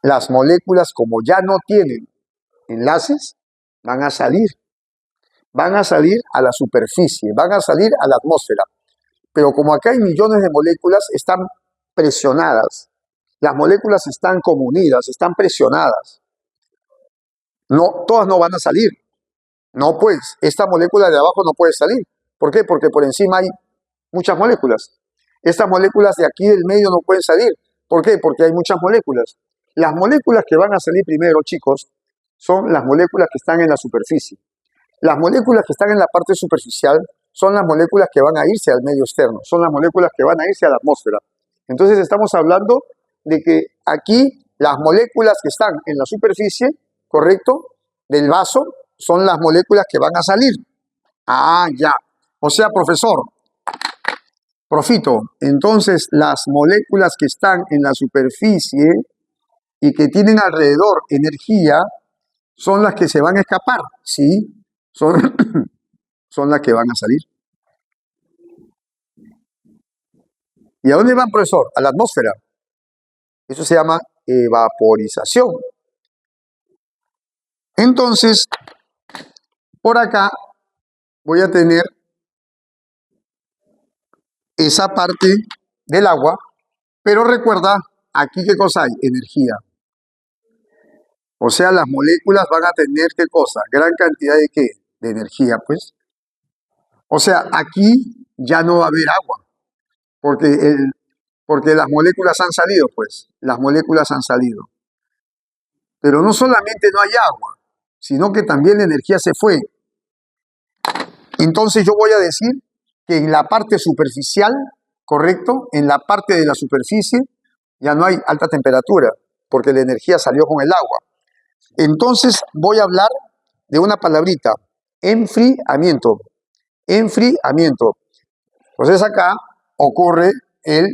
[SPEAKER 1] las moléculas, como ya no tienen enlaces, van a salir a la superficie, van a salir a la atmósfera. Pero como acá hay millones de moléculas, están presionadas. Las moléculas están como unidas, están presionadas. No, todas no van a salir. No, pues, esta molécula de abajo no puede salir. ¿Por qué? Porque por encima hay muchas moléculas. Estas moléculas de aquí del medio no pueden salir. ¿Por qué? Porque hay muchas moléculas. Las moléculas que van a salir primero, chicos, son las moléculas que están en la superficie. Las moléculas que están en la parte superficial son las moléculas que van a irse al medio externo, son las moléculas que van a irse a la atmósfera. Entonces estamos hablando de que aquí las moléculas que están en la superficie, ¿correcto?, del vaso, son las moléculas que van a salir. Ah, ya. O sea, profito, entonces las moléculas que están en la superficie y que tienen alrededor energía son las que se van a escapar, ¿sí? Son las que van a salir. ¿Y a dónde van, profesor? A la atmósfera. Eso se llama evaporización. Entonces, por acá voy a tener esa parte del agua, pero recuerda, aquí ¿qué cosa hay? Energía. O sea, las moléculas van a tener, ¿qué cosa? Gran cantidad de ¿qué? De energía, pues. O sea, aquí ya no va a haber agua, porque las moléculas han salido, pues. Las moléculas han salido. Pero no solamente no hay agua, sino que también la energía se fue. Entonces yo voy a decir que en la parte superficial, ¿correcto? En la parte de la superficie ya no hay alta temperatura, porque la energía salió con el agua. Entonces voy a hablar de una palabrita, enfriamiento. Enfriamiento. Entonces acá ocurre el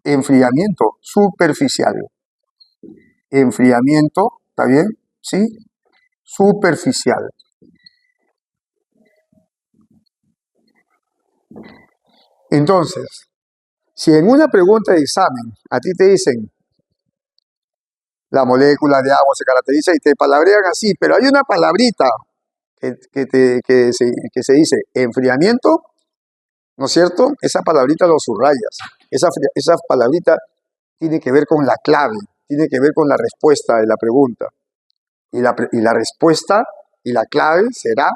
[SPEAKER 1] enfriamiento superficial. Enfriamiento, ¿está bien? ¿Sí? Superficial. Entonces, si en una pregunta de examen a ti te dicen la molécula de agua se caracteriza y te palabrean así, pero hay una palabrita que se dice enfriamiento, ¿no es cierto? Esa palabrita lo subrayas. Esa palabrita tiene que ver con la clave, tiene que ver con la respuesta de la pregunta. Y la respuesta y la clave será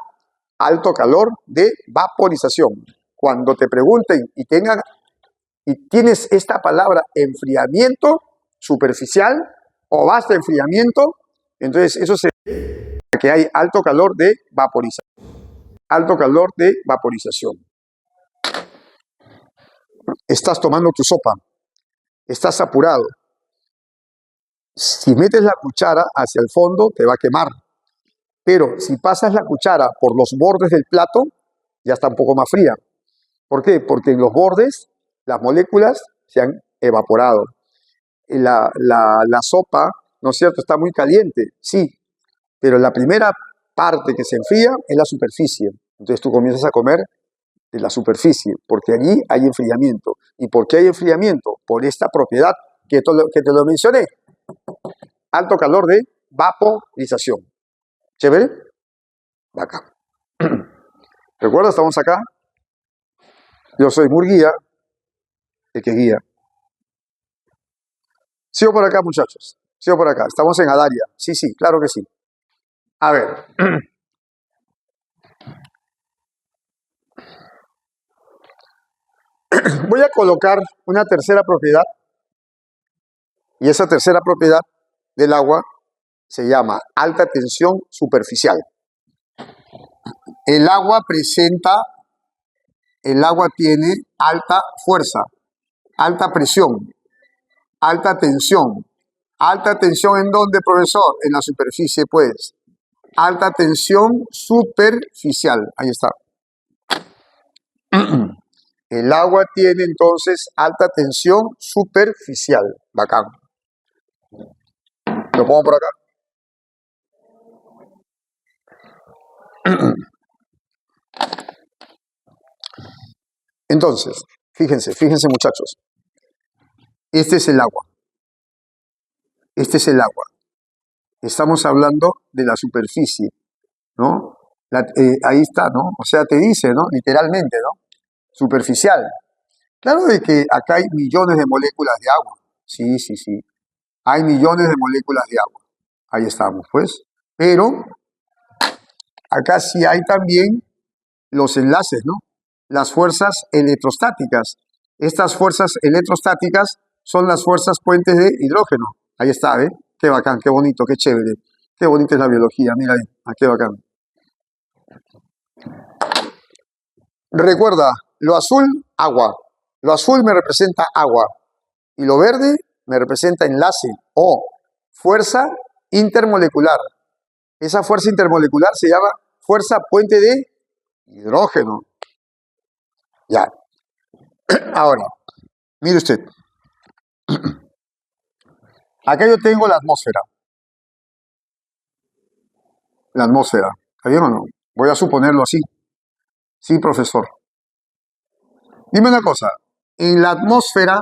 [SPEAKER 1] alto calor de vaporización. cuando te pregunten y tienes esta palabra enfriamiento superficial o vasto enfriamiento, entonces eso se que hay alto calor de vaporización. Alto calor de vaporización. Estás tomando tu sopa, estás apurado. Si metes la cuchara hacia el fondo, te va a quemar. Pero si pasas la cuchara por los bordes del plato, ya está un poco más fría. ¿Por qué? Porque en los bordes las moléculas se han evaporado. La sopa, ¿no es cierto?, está muy caliente, sí, pero la primera parte que se enfría es la superficie. Entonces tú comienzas a comer de la superficie, porque allí hay enfriamiento. ¿Y por qué hay enfriamiento? Por esta propiedad que te lo mencioné. Alto calor de vaporización. ¿Chévere? Acá. ¿Recuerda? Estamos acá. Yo soy Murguía, el que guía. Sigo por acá, muchachos. Sigo por acá. Estamos en Adaria. Sí, sí, claro que sí. A ver. Voy a colocar una tercera propiedad. Y esa tercera propiedad del agua se llama alta tensión superficial. El agua tiene alta fuerza, alta presión, alta tensión. ¿Alta tensión en dónde, profesor? En la superficie, pues. Alta tensión superficial. Ahí está. El agua tiene entonces alta tensión superficial. Bacán. Lo pongo por acá. Entonces, fíjense muchachos. Este es el agua. Este es el agua. Estamos hablando de la superficie, ¿no? Ahí está, ¿no? O sea, te dice, ¿no? Literalmente, ¿no? Superficial. Claro de que acá hay millones de moléculas de agua. Sí, sí, sí. Hay millones de moléculas de agua. Ahí estamos, pues. Pero acá sí hay también los enlaces, ¿no? Las fuerzas electrostáticas. Estas fuerzas electrostáticas son las fuerzas puentes de hidrógeno. Ahí está, ¿eh? Qué bacán, qué bonito, qué chévere. Qué bonita es la biología, mira ahí. Ah, qué bacán. Recuerda, lo azul, agua. Lo azul me representa agua. Y lo verde me representa enlace o fuerza intermolecular. Esa fuerza intermolecular se llama fuerza puente de hidrógeno. Ya. Ahora, mire usted. Acá yo tengo la atmósfera. La atmósfera. ¿Está bien o no? Voy a suponerlo así. Sí, profesor. Dime una cosa. En la atmósfera,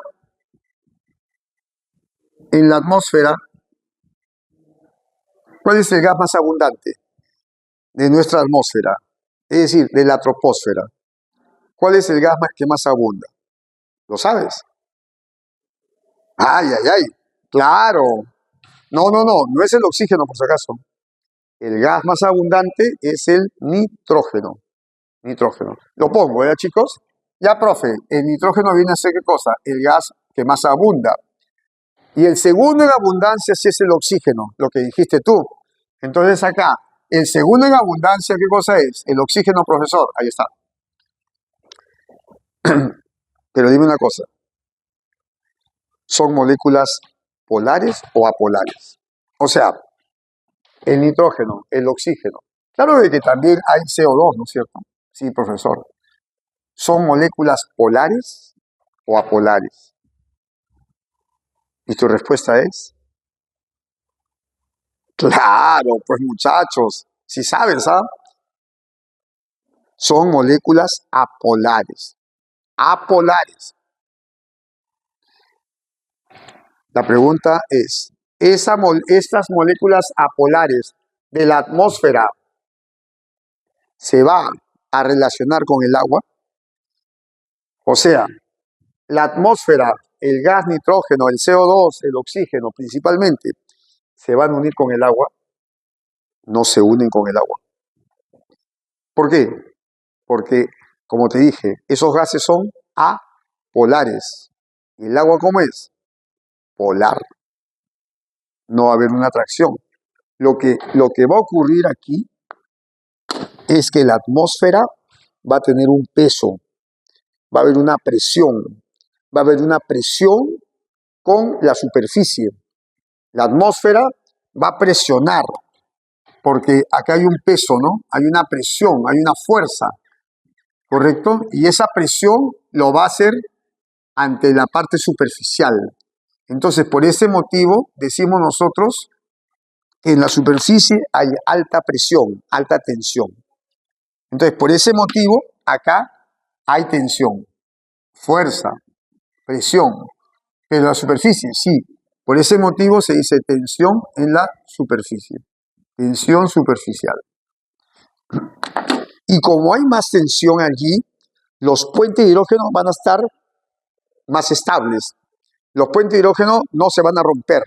[SPEAKER 1] ¿cuál es el gas más abundante de nuestra atmósfera? Es decir, de la troposfera. ¿Cuál es el gas que más abunda? ¿Lo sabes? Ay, ay, ay. Claro. No es el oxígeno, por si acaso. El gas más abundante es el nitrógeno. Nitrógeno. Lo pongo, ¿ya, chicos? Ya, profe, el nitrógeno viene a ser ¿qué cosa? El gas que más abunda. Y el segundo en abundancia sí es el oxígeno, lo que dijiste tú. Entonces acá, el segundo en abundancia, ¿qué cosa es? El oxígeno, profesor. Ahí está. Pero dime una cosa. ¿Son moléculas polares o apolares? O sea, el nitrógeno, el oxígeno. Claro de que también hay CO2, ¿no es cierto? Sí, profesor. ¿Son moléculas polares o apolares? Y tu respuesta es, claro, pues muchachos, si saben, ¿sabes? Son moléculas apolares. Apolares. La pregunta es, ¿estas moléculas apolares de la atmósfera se van a relacionar con el agua? O sea, la atmósfera, el gas nitrógeno, el CO2, el oxígeno principalmente, ¿se van a unir con el agua? No se unen con el agua. ¿Por qué? Porque como te dije, esos gases son apolares. ¿Y el agua cómo es? Polar. No va a haber una atracción. Lo que va a ocurrir aquí es que la atmósfera va a tener un peso, va a haber una presión, va a haber una presión con la superficie. La atmósfera va a presionar, porque acá hay un peso, ¿no? Hay una presión, hay una fuerza, ¿correcto? Y esa presión lo va a hacer ante la parte superficial. Entonces, por ese motivo, decimos nosotros que en la superficie hay alta presión, alta tensión. Entonces, por ese motivo, acá hay tensión, fuerza, presión. Pero en la superficie, sí. Por ese motivo se dice tensión en la superficie. Tensión superficial. Y como hay más tensión allí, los puentes de hidrógeno van a estar más estables. Los puentes de hidrógeno no se van a romper.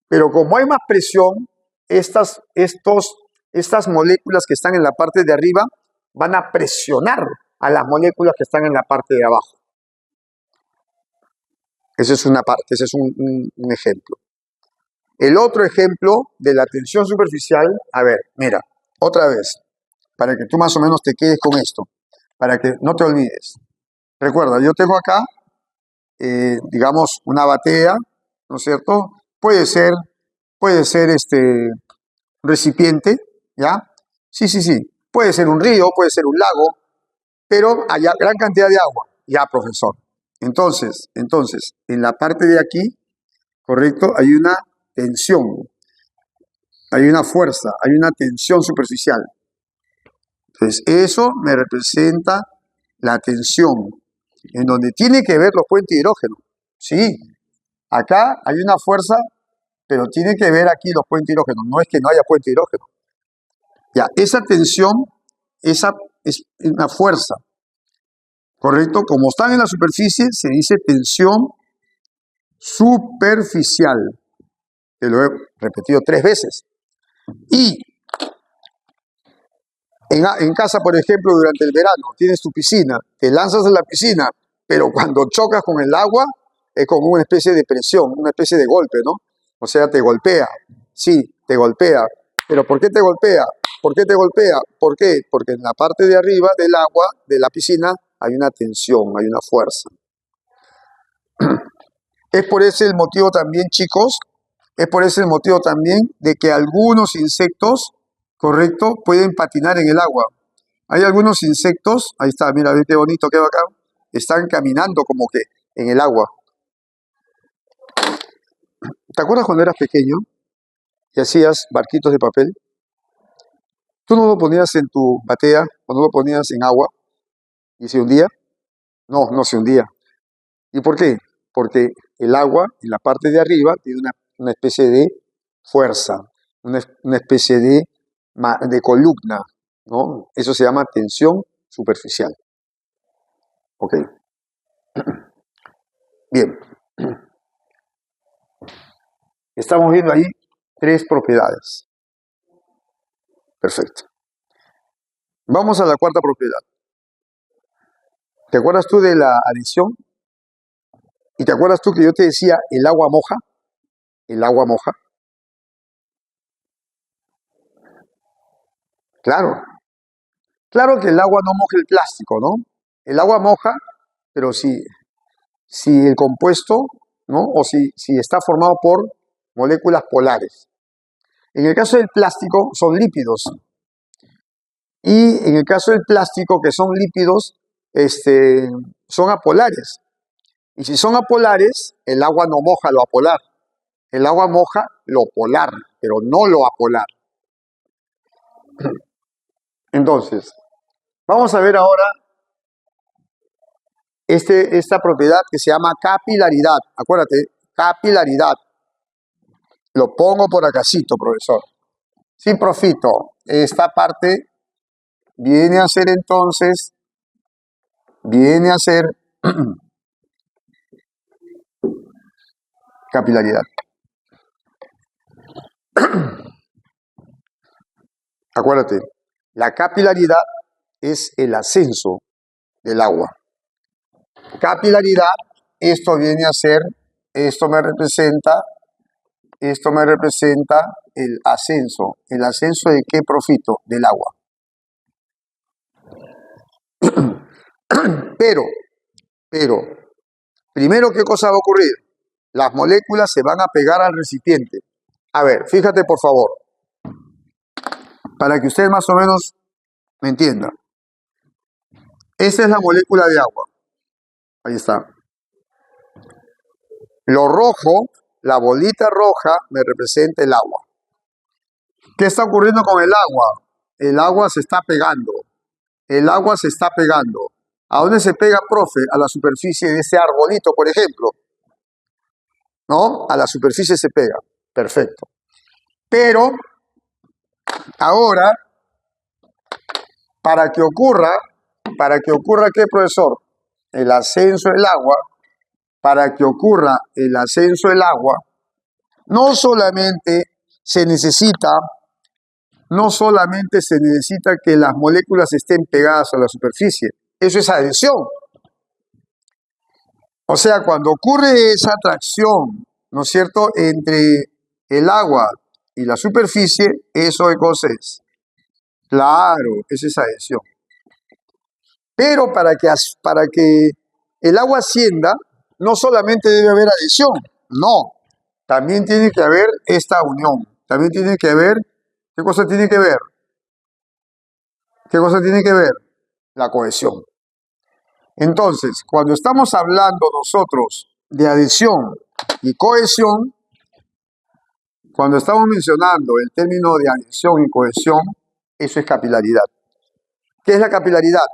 [SPEAKER 1] Pero como hay más presión, estas moléculas que están en la parte de arriba van a presionar a las moléculas que están en la parte de abajo. Esa es una parte, ese es un ejemplo. El otro ejemplo de la tensión superficial, a ver, mira, otra vez, para que tú más o menos te quedes con esto, para que no te olvides. Recuerda, yo tengo acá, digamos, una batea, ¿no es cierto? Puede ser recipiente, ¿ya? Sí, puede ser un río, puede ser un lago, pero hay gran cantidad de agua, ya, profesor. Entonces, en la parte de aquí, correcto, hay una tensión, hay una fuerza, hay una tensión superficial. Entonces, eso me representa la tensión, en donde tiene que ver los puentes de hidrógeno. Sí, acá hay una fuerza, pero tiene que ver aquí los puentes de hidrógeno. No es que no haya puente de hidrógeno. Ya, esa tensión, esa es una fuerza, ¿correcto? Como están en la superficie, se dice tensión superficial. Te lo he repetido 3 veces. Y en casa, por ejemplo, durante el verano, tienes tu piscina, te lanzas a la piscina, pero cuando chocas con el agua, es como una especie de presión, una especie de golpe, ¿no? O sea, te golpea. Sí, te golpea. ¿Pero por qué te golpea? ¿Por qué te golpea? ¿Por qué? Porque en la parte de arriba del agua, de la piscina, hay una tensión, hay una fuerza. Es por ese el motivo también, chicos, es por ese el motivo también de que algunos insectos, correcto, pueden patinar en el agua. Hay algunos insectos, ahí está, mira, ve qué bonito, qué bacán, están caminando como que en el agua. ¿Te acuerdas cuando eras pequeño y hacías barquitos de papel? ¿Tú no lo ponías en tu batea o no lo ponías en agua y se hundía? No, no se hundía. ¿Y por qué? Porque el agua en la parte de arriba tiene una especie de fuerza, una especie de columna, ¿no? Eso se llama tensión superficial. Ok. Bien. Estamos viendo ahí 3 propiedades. Perfecto. Vamos a la 4ª propiedad. ¿Te acuerdas tú de la adición? ¿Y te acuerdas tú que yo te decía el agua moja? El agua moja. Claro. Claro que el agua no moja el plástico, ¿no? El agua moja, pero si el compuesto, ¿no? O si está formado por moléculas polares. En el caso del plástico son lípidos. Y en el caso del plástico, que son lípidos, son apolares. Y si son apolares, el agua no moja lo apolar. El agua moja lo polar, pero no lo apolar. Entonces, vamos a ver ahora esta propiedad que se llama capilaridad. Acuérdate, capilaridad. Lo pongo por acácito, profesor. Sí, profito. Esta parte viene a ser entonces, capilaridad. Acuérdate, la capilaridad es el ascenso del agua. Capilaridad, esto viene a ser, esto me representa el ascenso. ¿El ascenso de qué profito? Del agua. Pero, primero, ¿qué cosa va a ocurrir? Las moléculas se van a pegar al recipiente. A ver, fíjate por favor, para que usted más o menos me entienda. Esa es la molécula de agua. Ahí está. Lo rojo, la bolita roja, me representa el agua. ¿Qué está ocurriendo con el agua? El agua se está pegando. El agua se está pegando. ¿A dónde se pega, profe? A la superficie de ese arbolito, por ejemplo. ¿No? A la superficie se pega. Perfecto. Pero, ahora, para que ocurra, ¿qué, profesor? El ascenso del agua. Para que ocurra el ascenso del agua, no solamente se necesita que las moléculas estén pegadas a la superficie. Eso es adhesión. O sea, cuando ocurre esa atracción, ¿no es cierto?, entre el agua y la superficie, ¿eso qué cosa es? Claro, esa es adhesión. Pero para que el agua ascienda, no solamente debe haber adhesión, no. También tiene que haber esta unión. También tiene que haber, ¿qué cosa tiene que ver? ¿Qué cosa tiene que ver? La cohesión. Entonces, cuando estamos hablando nosotros de adhesión y cohesión, cuando estamos mencionando el término de adhesión y cohesión, eso es capilaridad. ¿Qué es la capilaridad?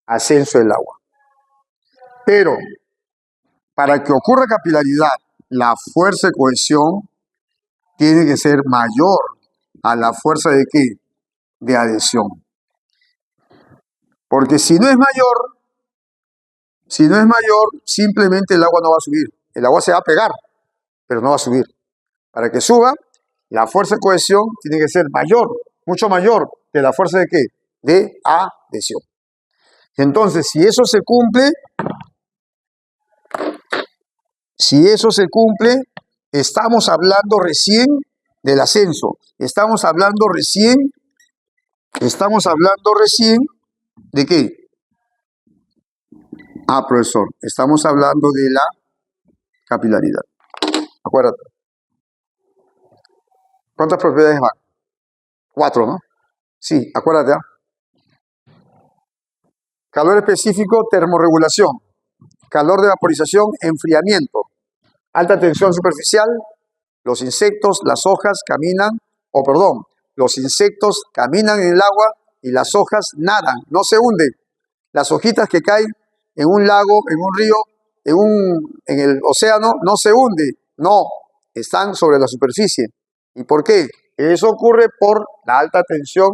[SPEAKER 1] Ascenso del agua. Pero, para que ocurra capilaridad, la fuerza de cohesión tiene que ser mayor a la fuerza de ¿qué? De adhesión. Porque si no es mayor, simplemente el agua no va a subir. El agua se va a pegar, pero no va a subir. Para que suba, la fuerza de cohesión tiene que ser mayor, mucho mayor que la fuerza de ¿qué? De adhesión. Entonces, si eso se cumple, estamos hablando recién del ascenso. Estamos hablando recién ¿de qué? Profesor, estamos hablando de la capilaridad. Acuérdate. ¿Cuántas propiedades van? 4, ¿no? Sí, acuérdate. Calor específico, termorregulación. Calor de vaporización, enfriamiento. Alta tensión superficial, los insectos, las hojas los insectos caminan en el agua y las hojas nadan, no se hunden. Las hojitas que caen en un lago, en un río, en el océano, no se hunden, no, están sobre la superficie. ¿Y por qué? Eso ocurre por la alta tensión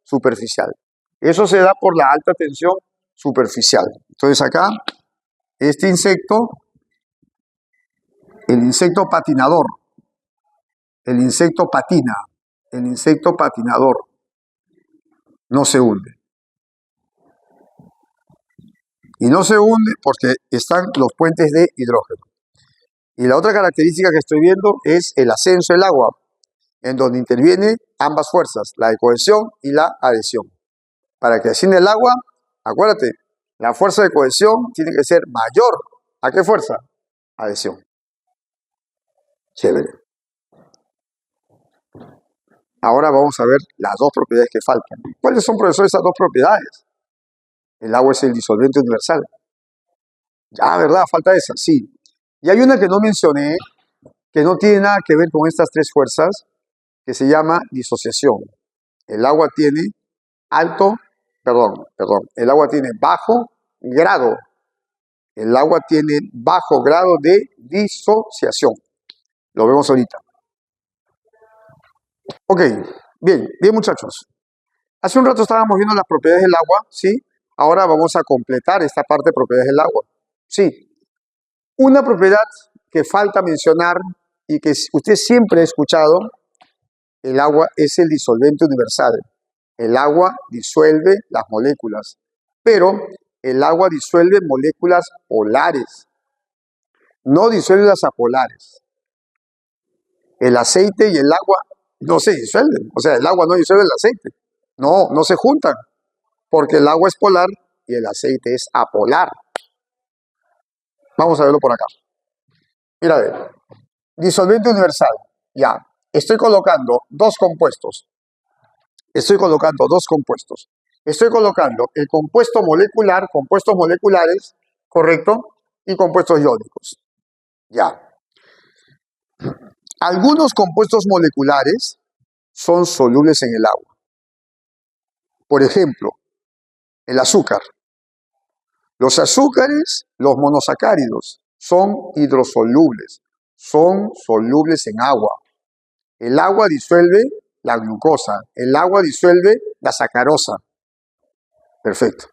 [SPEAKER 1] superficial. Eso se da por la alta tensión superficial. Entonces acá, este insecto, el insecto patinador, el insecto patinador, no se hunde. Y no se hunde porque están los puentes de hidrógeno. Y la otra característica que estoy viendo es el ascenso del agua, en donde intervienen ambas fuerzas, la de cohesión y la adhesión. Para que ascienda el agua, acuérdate, la fuerza de cohesión tiene que ser mayor. ¿A qué fuerza? Adhesión. Chévere. Ahora vamos a ver las dos propiedades que faltan. ¿Cuáles son, profesor, esas dos propiedades? El agua es el disolvente universal. Ya, ¿verdad? Falta esa, sí. Y hay una que no mencioné, que no tiene nada que ver con estas tres fuerzas, que se llama disociación. El agua tiene el agua tiene bajo grado. El agua tiene bajo grado de disociación. Lo vemos ahorita. Ok, bien muchachos. Hace un rato estábamos viendo las propiedades del agua, ¿sí? Ahora vamos a completar esta parte de propiedades del agua. Sí. Una propiedad que falta mencionar y que usted siempre ha escuchado, el agua es el disolvente universal. El agua disuelve las moléculas, pero el agua disuelve moléculas polares, no disuelve las apolares. El aceite y el agua no se disuelven, o sea, el agua no disuelve el aceite. No, no se juntan, porque el agua es polar y el aceite es apolar. Vamos a verlo por acá. Mira, a ver. Disolvente universal. Ya. Estoy colocando dos compuestos. Estoy colocando el compuesto molecular, compuestos moleculares, ¿correcto? Y compuestos iónicos. Ya. Algunos compuestos moleculares son solubles en el agua. Por ejemplo, el azúcar. Los azúcares, los monosacáridos, son hidrosolubles, son solubles en agua. El agua disuelve la glucosa, el agua disuelve la sacarosa. Perfecto.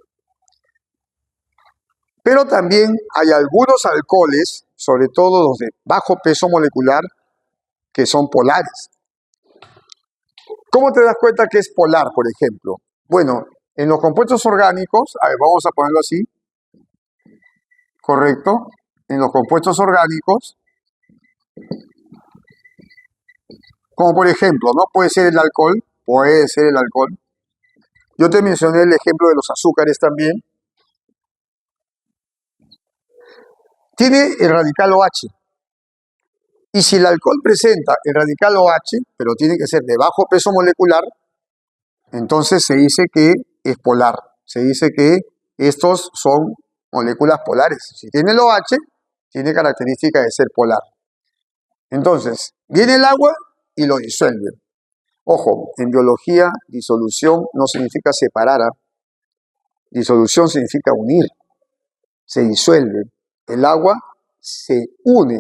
[SPEAKER 1] Pero también hay algunos alcoholes, sobre todo los de bajo peso molecular, que son polares. ¿Cómo te das cuenta que es polar, por ejemplo? Bueno, en los compuestos orgánicos, a ver, vamos a ponerlo así, ¿correcto? En los compuestos orgánicos, como por ejemplo, ¿no? Puede ser el alcohol, Yo te mencioné el ejemplo de los azúcares también. Tiene el radical OH. Y si el alcohol presenta el radical OH, pero tiene que ser de bajo peso molecular, entonces se dice que es polar. Se dice que estos son moléculas polares. Si tiene el OH, tiene característica de ser polar. Entonces, viene el agua y lo disuelve. Ojo, en biología, disolución no significa separar. Disolución significa unir. Se disuelve. El agua se une,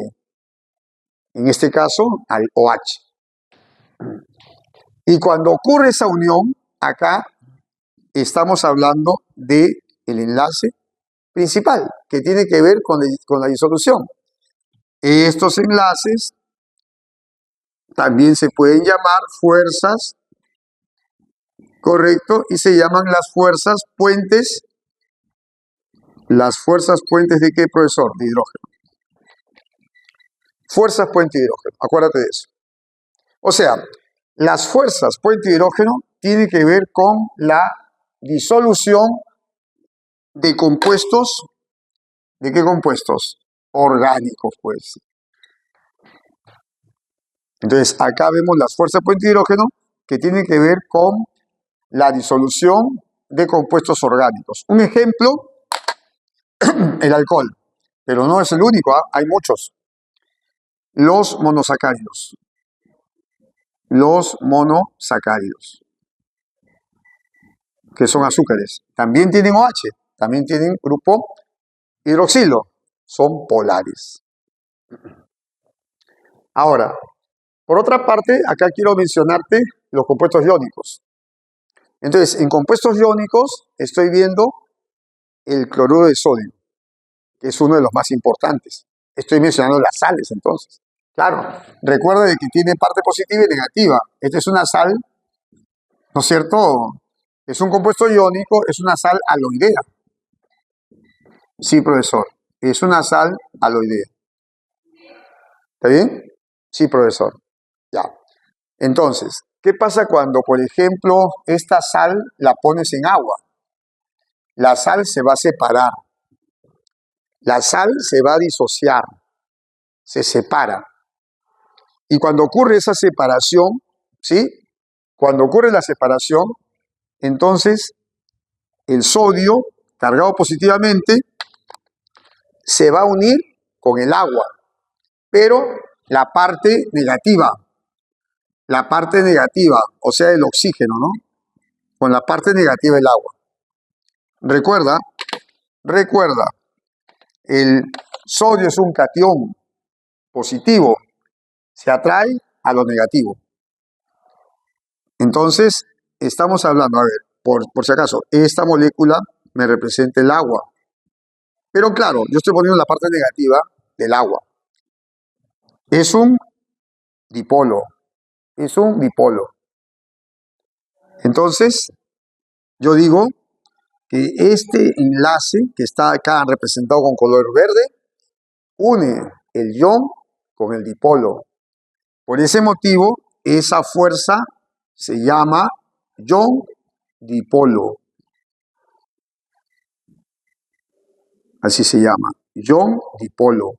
[SPEAKER 1] en este caso, al OH. Y cuando ocurre esa unión, acá estamos hablando del enlace principal, que tiene que ver con la disolución. Estos enlaces también se pueden llamar fuerzas, ¿correcto? Y se llaman las fuerzas puentes. ¿Las fuerzas puentes de qué, profesor? De hidrógeno. Fuerzas puente de hidrógeno, acuérdate de eso. O sea, las fuerzas puente de hidrógeno tienen que ver con la disolución de compuestos. ¿De qué compuestos? Orgánicos, pues. Entonces, acá vemos las fuerzas puente de hidrógeno que tienen que ver con la disolución de compuestos orgánicos. Un ejemplo, el alcohol, pero no es el único, hay muchos. Los monosacáridos. Los monosacáridos, que son azúcares, también tienen OH, también tienen grupo hidroxilo, son polares. Ahora, por otra parte, acá quiero mencionarte los compuestos iónicos. Entonces, en compuestos iónicos estoy viendo el cloruro de sodio, que es uno de los más importantes. Estoy mencionando las sales, entonces. Claro, recuerda de que tiene parte positiva y negativa. Esta es una sal, ¿no es cierto? Es un compuesto iónico, es una sal aloidea. Sí, profesor, es una sal aloidea. ¿Está bien? Sí, profesor. Ya. Entonces, ¿qué pasa cuando, por ejemplo, esta sal la pones en agua? La sal se va a separar. La sal se va a disociar. Se separa. Y cuando ocurre esa separación, ¿sí? Cuando ocurre la separación, entonces el sodio, cargado positivamente, se va a unir con el agua, pero la parte negativa, o sea, el oxígeno, ¿no? Con la parte negativa del agua. Recuerda, el sodio es un catión positivo, se atrae a lo negativo. Entonces, estamos hablando, a ver, por si acaso, esta molécula me representa el agua. Pero claro, yo estoy poniendo la parte negativa del agua. Es un dipolo. Entonces, yo digo que este enlace que está acá representado con color verde une el ion con el dipolo. Por ese motivo, esa fuerza se llama ion dipolo. Así se llama, ion dipolo.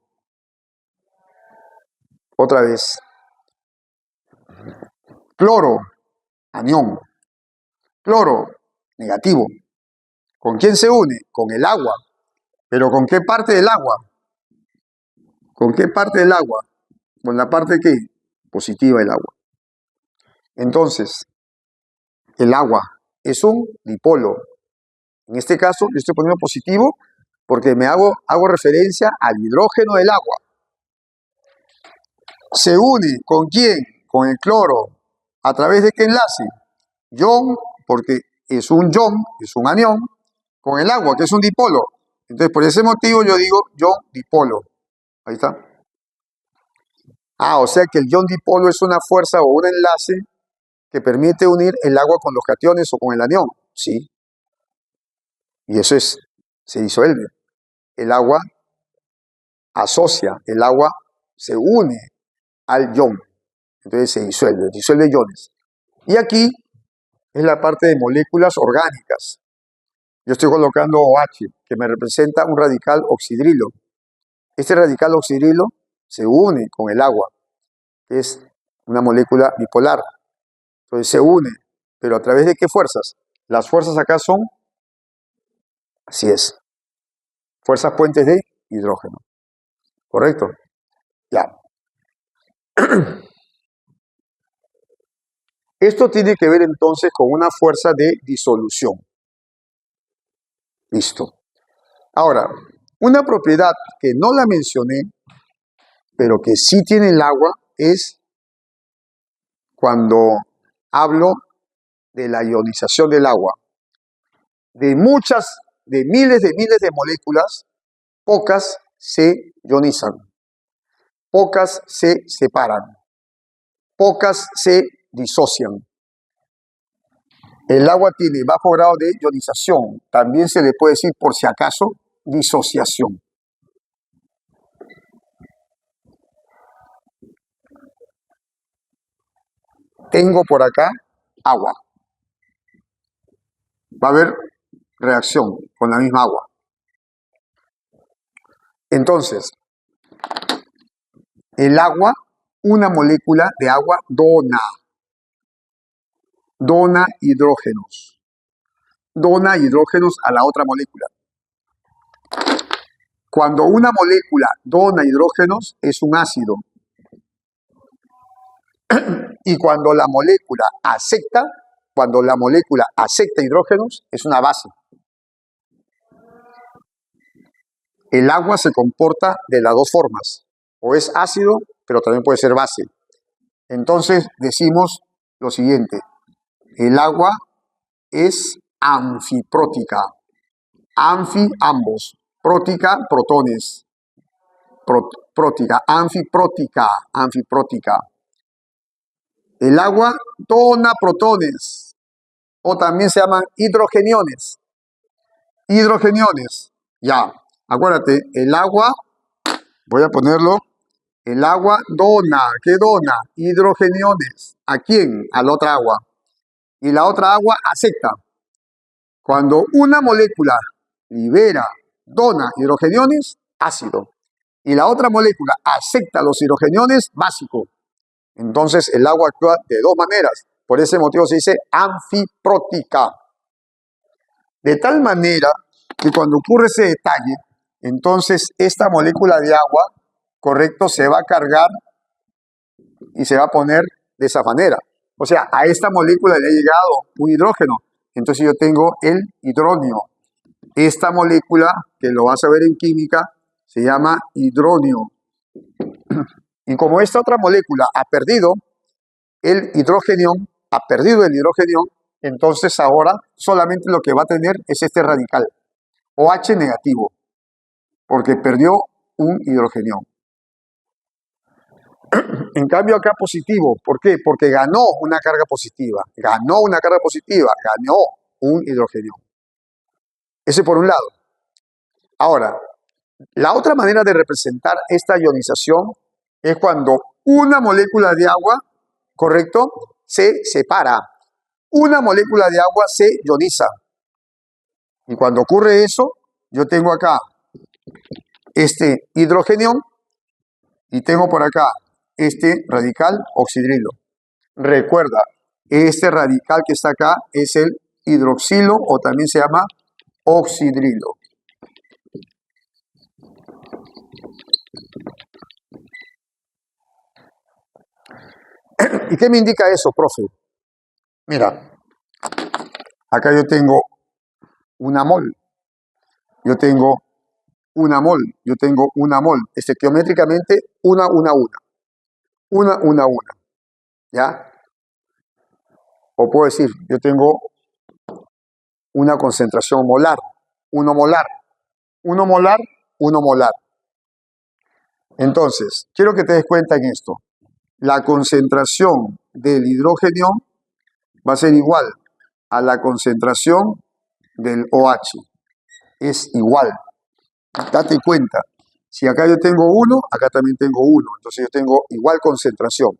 [SPEAKER 1] Otra vez. Cloro, anión. Cloro, negativo. ¿Con quién se une? Con el agua. ¿Pero con qué parte del agua? ¿Con qué parte del agua? Con la parte que positiva del agua. Entonces, el agua es un dipolo. En este caso, yo estoy poniendo positivo porque hago referencia al hidrógeno del agua. ¿Se une con quién? Con el cloro. ¿A través de qué enlace? Ion, porque es un ion, es un anión, con el agua, que es un dipolo. Entonces, por ese motivo yo digo ion dipolo. Ahí está. O sea que el ion dipolo es una fuerza o un enlace que permite unir el agua con los cationes o con el anión. Sí. Y eso se disuelve. El agua asocia, el agua se une al ion. Entonces se disuelve iones. Y aquí es la parte de moléculas orgánicas. Yo estoy colocando OH, que me representa un radical oxidrilo. Este radical oxidrilo se une con el agua, que es una molécula bipolar. Entonces se une, pero ¿a través de qué fuerzas? Las fuerzas acá son, así es, fuerzas puentes de hidrógeno. ¿Correcto? Ya. Esto tiene que ver entonces con una fuerza de disolución. Listo. Ahora, una propiedad que no la mencioné, pero que sí tiene el agua, es cuando hablo de la ionización del agua. De miles de moléculas, pocas se ionizan, pocas se separan, pocas se disocian. El agua tiene bajo grado de ionización, también se le puede decir, por si acaso, disociación. Tengo por acá agua. Va a haber reacción con la misma agua. Entonces, el agua, una molécula de agua dona hidrógenos. Dona hidrógenos a la otra molécula. Cuando una molécula dona hidrógenos, es un ácido. Y cuando la molécula acepta hidrógenos, es una base. El agua se comporta de las dos formas. O es ácido, pero también puede ser base. Entonces decimos lo siguiente. El agua es anfiprótica. Ambos. Prótica, protones. Prótica, anfiprótica. El agua dona protones. O también se llaman hidrogeniones. Ya. Acuérdate, el agua, voy a ponerlo, el agua dona, ¿qué dona? Hidrogeniones. ¿A quién? A la otra agua. Y la otra agua acepta. Cuando una molécula dona hidrogeniones, ácido. Y la otra molécula acepta los hidrogeniones, básico. Entonces el agua actúa de dos maneras. Por ese motivo se dice anfiprótica. De tal manera que cuando ocurre ese detalle, entonces esta molécula de agua, correcto, se va a cargar y se va a poner de esa manera. O sea, a esta molécula le ha llegado un hidrógeno. Entonces yo tengo el hidróneo. Esta molécula, que lo vas a ver en química, se llama hidróneo. Y como esta otra molécula ha perdido el hidrógeno, entonces ahora solamente lo que va a tener es este radical, OH negativo, porque perdió un hidrógeno. En cambio acá positivo. ¿Por qué? Porque ganó una carga positiva. Ganó una carga positiva. Ganó un hidrógeno. Ese por un lado. Ahora, la otra manera de representar esta ionización es cuando una molécula de agua, ¿correcto?, se separa. Una molécula de agua se ioniza. Y cuando ocurre eso, yo tengo acá este hidrógeno y tengo por acá este radical oxidrilo. Recuerda, este radical que está acá es el hidroxilo o también se llama oxidrilo. ¿Y qué me indica eso, profe? Mira, acá yo tengo una mol. Yo tengo una mol. Yo tengo una mol. Estequiométricamente, una. Una. ¿Ya? O puedo decir, yo tengo una concentración molar. 1 molar. 1 molar, 1 molar. Entonces, quiero que te des cuenta en esto. La concentración del hidrógeno va a ser igual a la concentración del OH. Es igual. Date cuenta. Si acá yo tengo 1, acá también tengo 1. Entonces yo tengo igual concentración.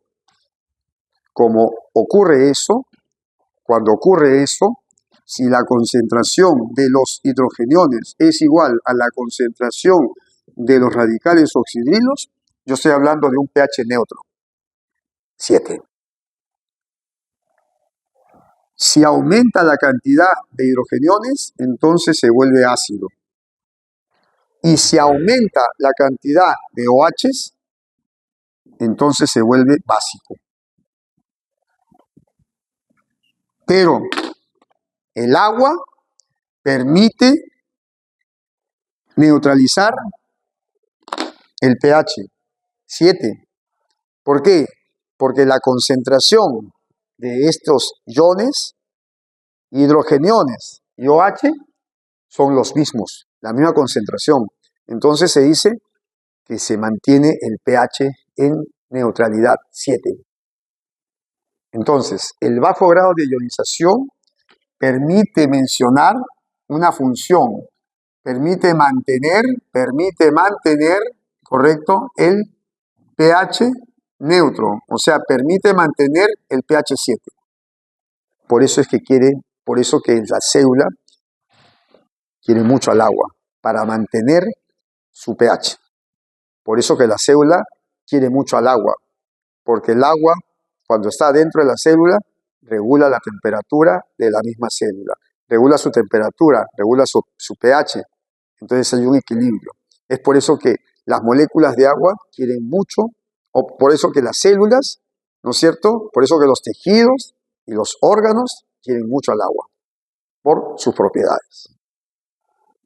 [SPEAKER 1] Como ocurre eso, cuando ocurre eso, si la concentración de los hidrogeniones es igual a la concentración de los radicales oxidrilos, yo estoy hablando de un pH neutro, 7. Si aumenta la cantidad de hidrogeniones, entonces se vuelve ácido. Y si aumenta la cantidad de OHs, entonces se vuelve básico. Pero el agua permite neutralizar el pH 7. ¿Por qué? Porque la concentración de estos iones, hidrogeniones y OH son los mismos, la misma concentración. Entonces se dice que se mantiene el pH en neutralidad 7. Entonces, el bajo grado de ionización permite mencionar una función, permite mantener, ¿correcto?, el pH neutro, o sea, permite mantener el pH 7. Por eso es que la célula quiere mucho al agua, para mantener su pH. Por eso que la célula quiere mucho al agua, porque el agua, cuando está dentro de la célula, regula la temperatura de la misma célula, regula su temperatura, regula su pH, entonces hay un equilibrio. Es por eso que las moléculas de agua quieren mucho, o por eso que las células, ¿no es cierto?, por eso que los tejidos y los órganos quieren mucho al agua, por sus propiedades.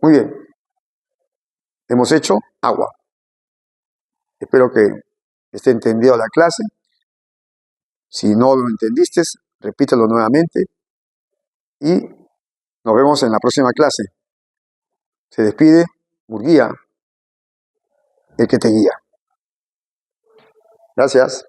[SPEAKER 1] Muy bien, hemos hecho agua. Espero que esté entendido la clase. Si no lo entendiste, repítelo nuevamente y nos vemos en la próxima clase. Se despide Murguía, el que te guía. Gracias.